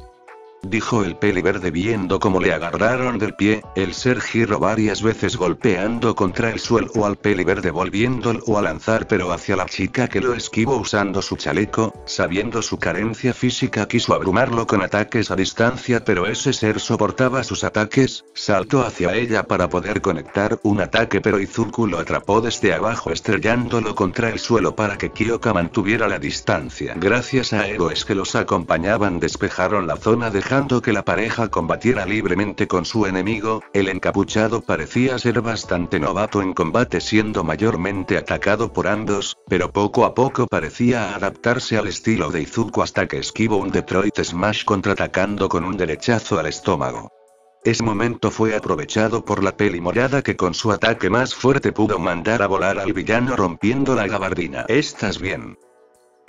dijo el peliverde viendo cómo le agarraron del pie. El ser giró varias veces golpeando contra el suelo al peliverde volviéndolo a lanzar, pero hacia la chica, que lo esquivó usando su chaleco. Sabiendo su carencia física quiso abrumarlo con ataques a distancia, pero ese ser soportaba sus ataques. Saltó hacia ella para poder conectar un ataque, pero Izuku lo atrapó desde abajo estrellándolo contra el suelo para que Kyoka mantuviera la distancia. Gracias a héroes que los acompañaban despejaron la zona dejando que la pareja combatiera libremente con su enemigo. El encapuchado parecía ser bastante novato en combate, siendo mayormente atacado por ambos, pero poco a poco parecía adaptarse al estilo de Izuku hasta que esquivó un Detroit Smash contraatacando con un derechazo al estómago. Ese momento fue aprovechado por la peli morada, que con su ataque más fuerte pudo mandar a volar al villano rompiendo la gabardina. ¿Estás bien?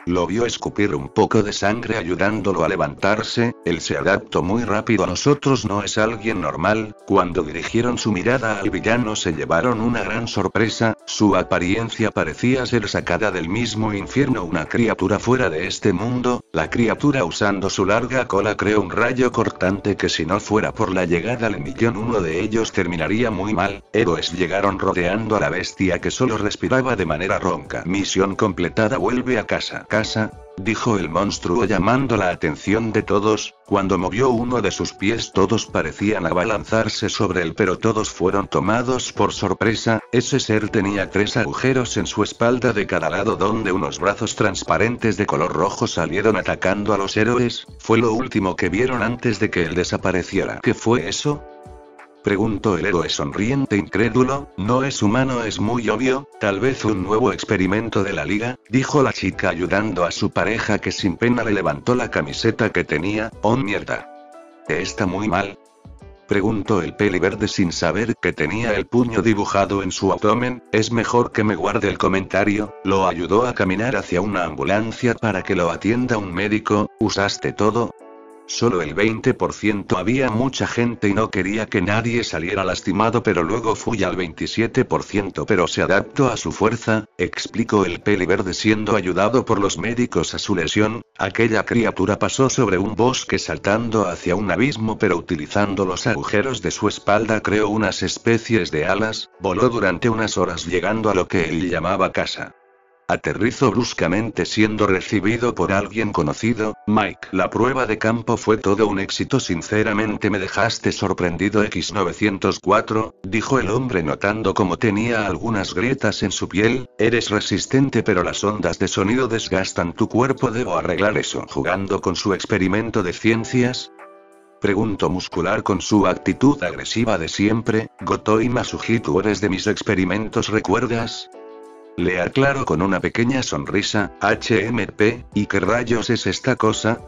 Lo vio escupir un poco de sangre ayudándolo a levantarse. Él se adaptó muy rápido a nosotros, no es alguien normal. Cuando dirigieron su mirada al villano se llevaron una gran sorpresa, su apariencia parecía ser sacada del mismo infierno, una criatura fuera de este mundo. La criatura usando su larga cola creó un rayo cortante que si no fuera por la llegada del millón uno de ellos terminaría muy mal. Héroes llegaron rodeando a la bestia que solo respiraba de manera ronca. Misión completada, vuelve a casa. Casa, dijo el monstruo llamando la atención de todos. Cuando movió uno de sus pies todos parecían abalanzarse sobre él, pero todos fueron tomados por sorpresa. Ese ser tenía 3 agujeros en su espalda de cada lado donde unos brazos transparentes de color rojo salieron atacando a los héroes. Fue lo último que vieron antes de que él desapareciera. ¿Qué fue eso?, preguntó el héroe sonriente incrédulo. No es humano, es muy obvio. Tal vez un nuevo experimento de la liga, dijo la chica ayudando a su pareja, que sin pena le levantó la camiseta que tenía. Oh mierda. ¿Está muy mal?, preguntó el peli verde sin saber que tenía el puño dibujado en su abdomen. Es mejor que me guarde el comentario. Lo ayudó a caminar hacia una ambulancia para que lo atienda un médico. ¿Usaste todo? Solo el 20%, había mucha gente y no quería que nadie saliera lastimado, pero luego fui al 27%, pero se adaptó a su fuerza, explicó el peli verde siendo ayudado por los médicos a su lesión. Aquella criatura pasó sobre un bosque saltando hacia un abismo, pero utilizando los agujeros de su espalda creó unas especies de alas, voló durante unas horas llegando a lo que él llamaba casa. Aterrizó bruscamente siendo recibido por alguien conocido. Mike, la prueba de campo fue todo un éxito, sinceramente me dejaste sorprendido. X904, dijo el hombre notando cómo tenía algunas grietas en su piel. Eres resistente, pero las ondas de sonido desgastan tu cuerpo, debo arreglar eso. ¿Jugando con su experimento de ciencias?, preguntó Muscular con su actitud agresiva de siempre. Gotoi Masuji, tú eres de mis experimentos, ¿recuerdas? Le aclaró con una pequeña sonrisa. HMP, ¿y qué rayos es esta cosa?,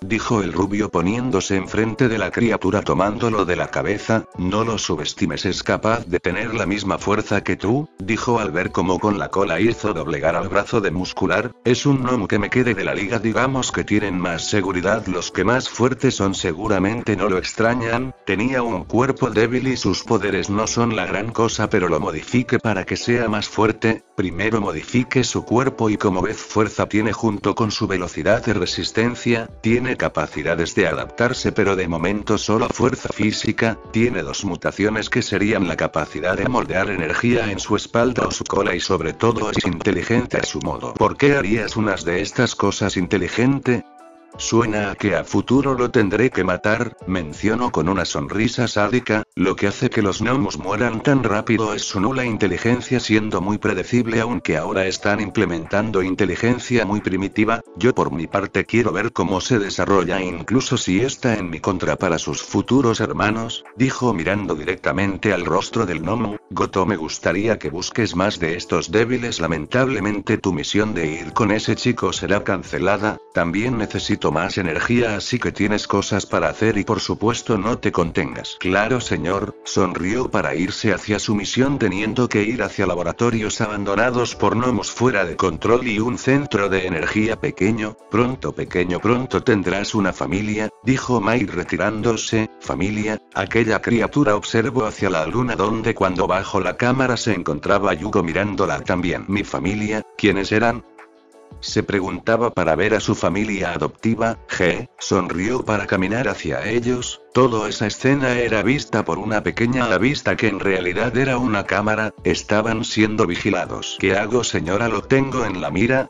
dijo el rubio poniéndose enfrente de la criatura tomándolo de la cabeza. No lo subestimes, es capaz de tener la misma fuerza que tú, dijo al ver cómo con la cola hizo doblegar al brazo de Muscular. Es un gnomo que me quede de la liga, digamos que tienen más seguridad, los que más fuertes son seguramente no lo extrañan. Tenía un cuerpo débil y sus poderes no son la gran cosa, pero lo modifique para que sea más fuerte. Primero modifique su cuerpo y como ves fuerza tiene junto con su velocidad de resistencia, tiene capacidades de adaptarse, pero de momento solo fuerza física. Tiene 2 mutaciones que serían la capacidad de moldear energía en su espalda o su cola, y sobre todo es inteligente a su modo. ¿Por qué harías unas de estas cosas inteligente? Suena a que a futuro lo tendré que matar, mencionó con una sonrisa sádica. Lo que hace que los gnomos mueran tan rápido es su nula inteligencia, siendo muy predecible, aunque ahora están implementando inteligencia muy primitiva. Yo por mi parte quiero ver cómo se desarrolla, incluso si está en mi contra, para sus futuros hermanos, dijo mirando directamente al rostro del gnomo. Goto, me gustaría que busques más de estos débiles. Lamentablemente tu misión de ir con ese chico será cancelada. También necesito más energía, así que tienes cosas para hacer y por supuesto no te contengas. Claro señor, sonrió para irse hacia su misión, teniendo que ir hacia laboratorios abandonados por gnomos fuera de control y un centro de energía pequeño. Pronto tendrás una familia, dijo Mike retirándose. Familia, aquella criatura observó hacia la luna donde cuando bajó la cámara se encontraba Yugo mirándola también. ¿Mi familia? ¿Quiénes eran?, se preguntaba para ver a su familia adoptiva. Sonrió para caminar hacia ellos. Toda esa escena era vista por una pequeña avista que en realidad era una cámara. Estaban siendo vigilados. ¿Qué hago señora? Lo tengo en la mira.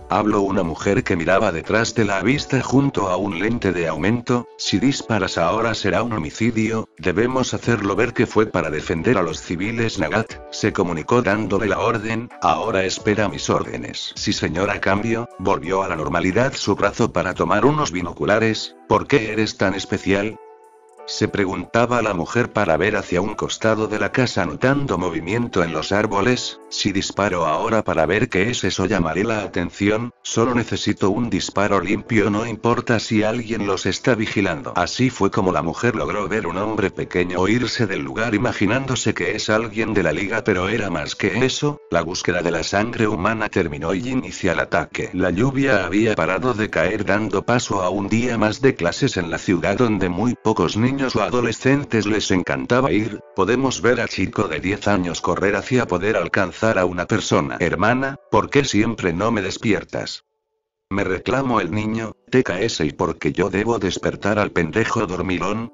Habló una mujer que miraba detrás de la avista junto a un lente de aumento. Si disparas ahora será un homicidio, debemos hacerlo ver que fue para defender a los civiles. Nagat, se comunicó dándole la orden. Ahora espera mis órdenes. Sí señora. Cambio, volvió a la normalidad su brazo para tomar unos binoculares. ¿Por qué eres tan especial? Se preguntaba la mujer para ver hacia un costado de la casa notando movimiento en los árboles. Si disparo ahora para ver qué es eso llamaré la atención, solo necesito un disparo limpio, no importa si alguien los está vigilando. Así fue como la mujer logró ver un hombre pequeño irse del lugar imaginándose que es alguien de la liga, pero era más que eso. La búsqueda de la sangre humana terminó y inicia el ataque. La lluvia había parado de caer dando paso a un día más de clases en la ciudad donde muy pocos niños o adolescentes les encantaba ir. Podemos ver a chico de 10 años correr hacia poder alcanzar a una persona. Hermana, ¿por qué siempre no me despiertas? Me reclamó el niño. TKS, ¿y por qué yo debo despertar al pendejo dormilón?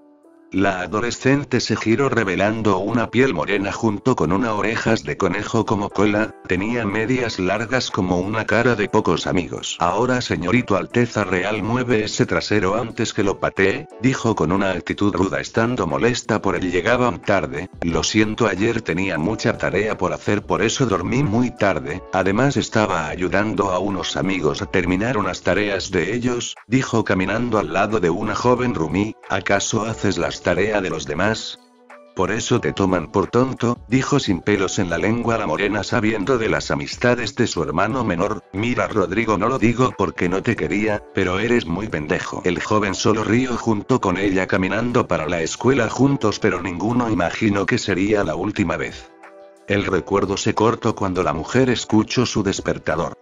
La adolescente se giró revelando una piel morena junto con unas orejas de conejo como cola, tenía medias largas como una cara de pocos amigos. Ahora señorito Alteza Real mueve ese trasero antes que lo patee, dijo con una actitud ruda estando molesta por el llegaban tarde. Lo siento, ayer tenía mucha tarea por hacer, por eso dormí muy tarde, además estaba ayudando a unos amigos a terminar unas tareas de ellos, dijo caminando al lado de una joven Rumi. ¿Acaso haces las tareas de los demás? Por eso te toman por tonto, dijo sin pelos en la lengua la morena sabiendo de las amistades de su hermano menor. Mira Rodrigo, no lo digo porque no te quería, pero eres muy pendejo. El joven solo rió junto con ella caminando para la escuela juntos, pero ninguno imaginó que sería la última vez. El recuerdo se cortó cuando la mujer escuchó su despertador.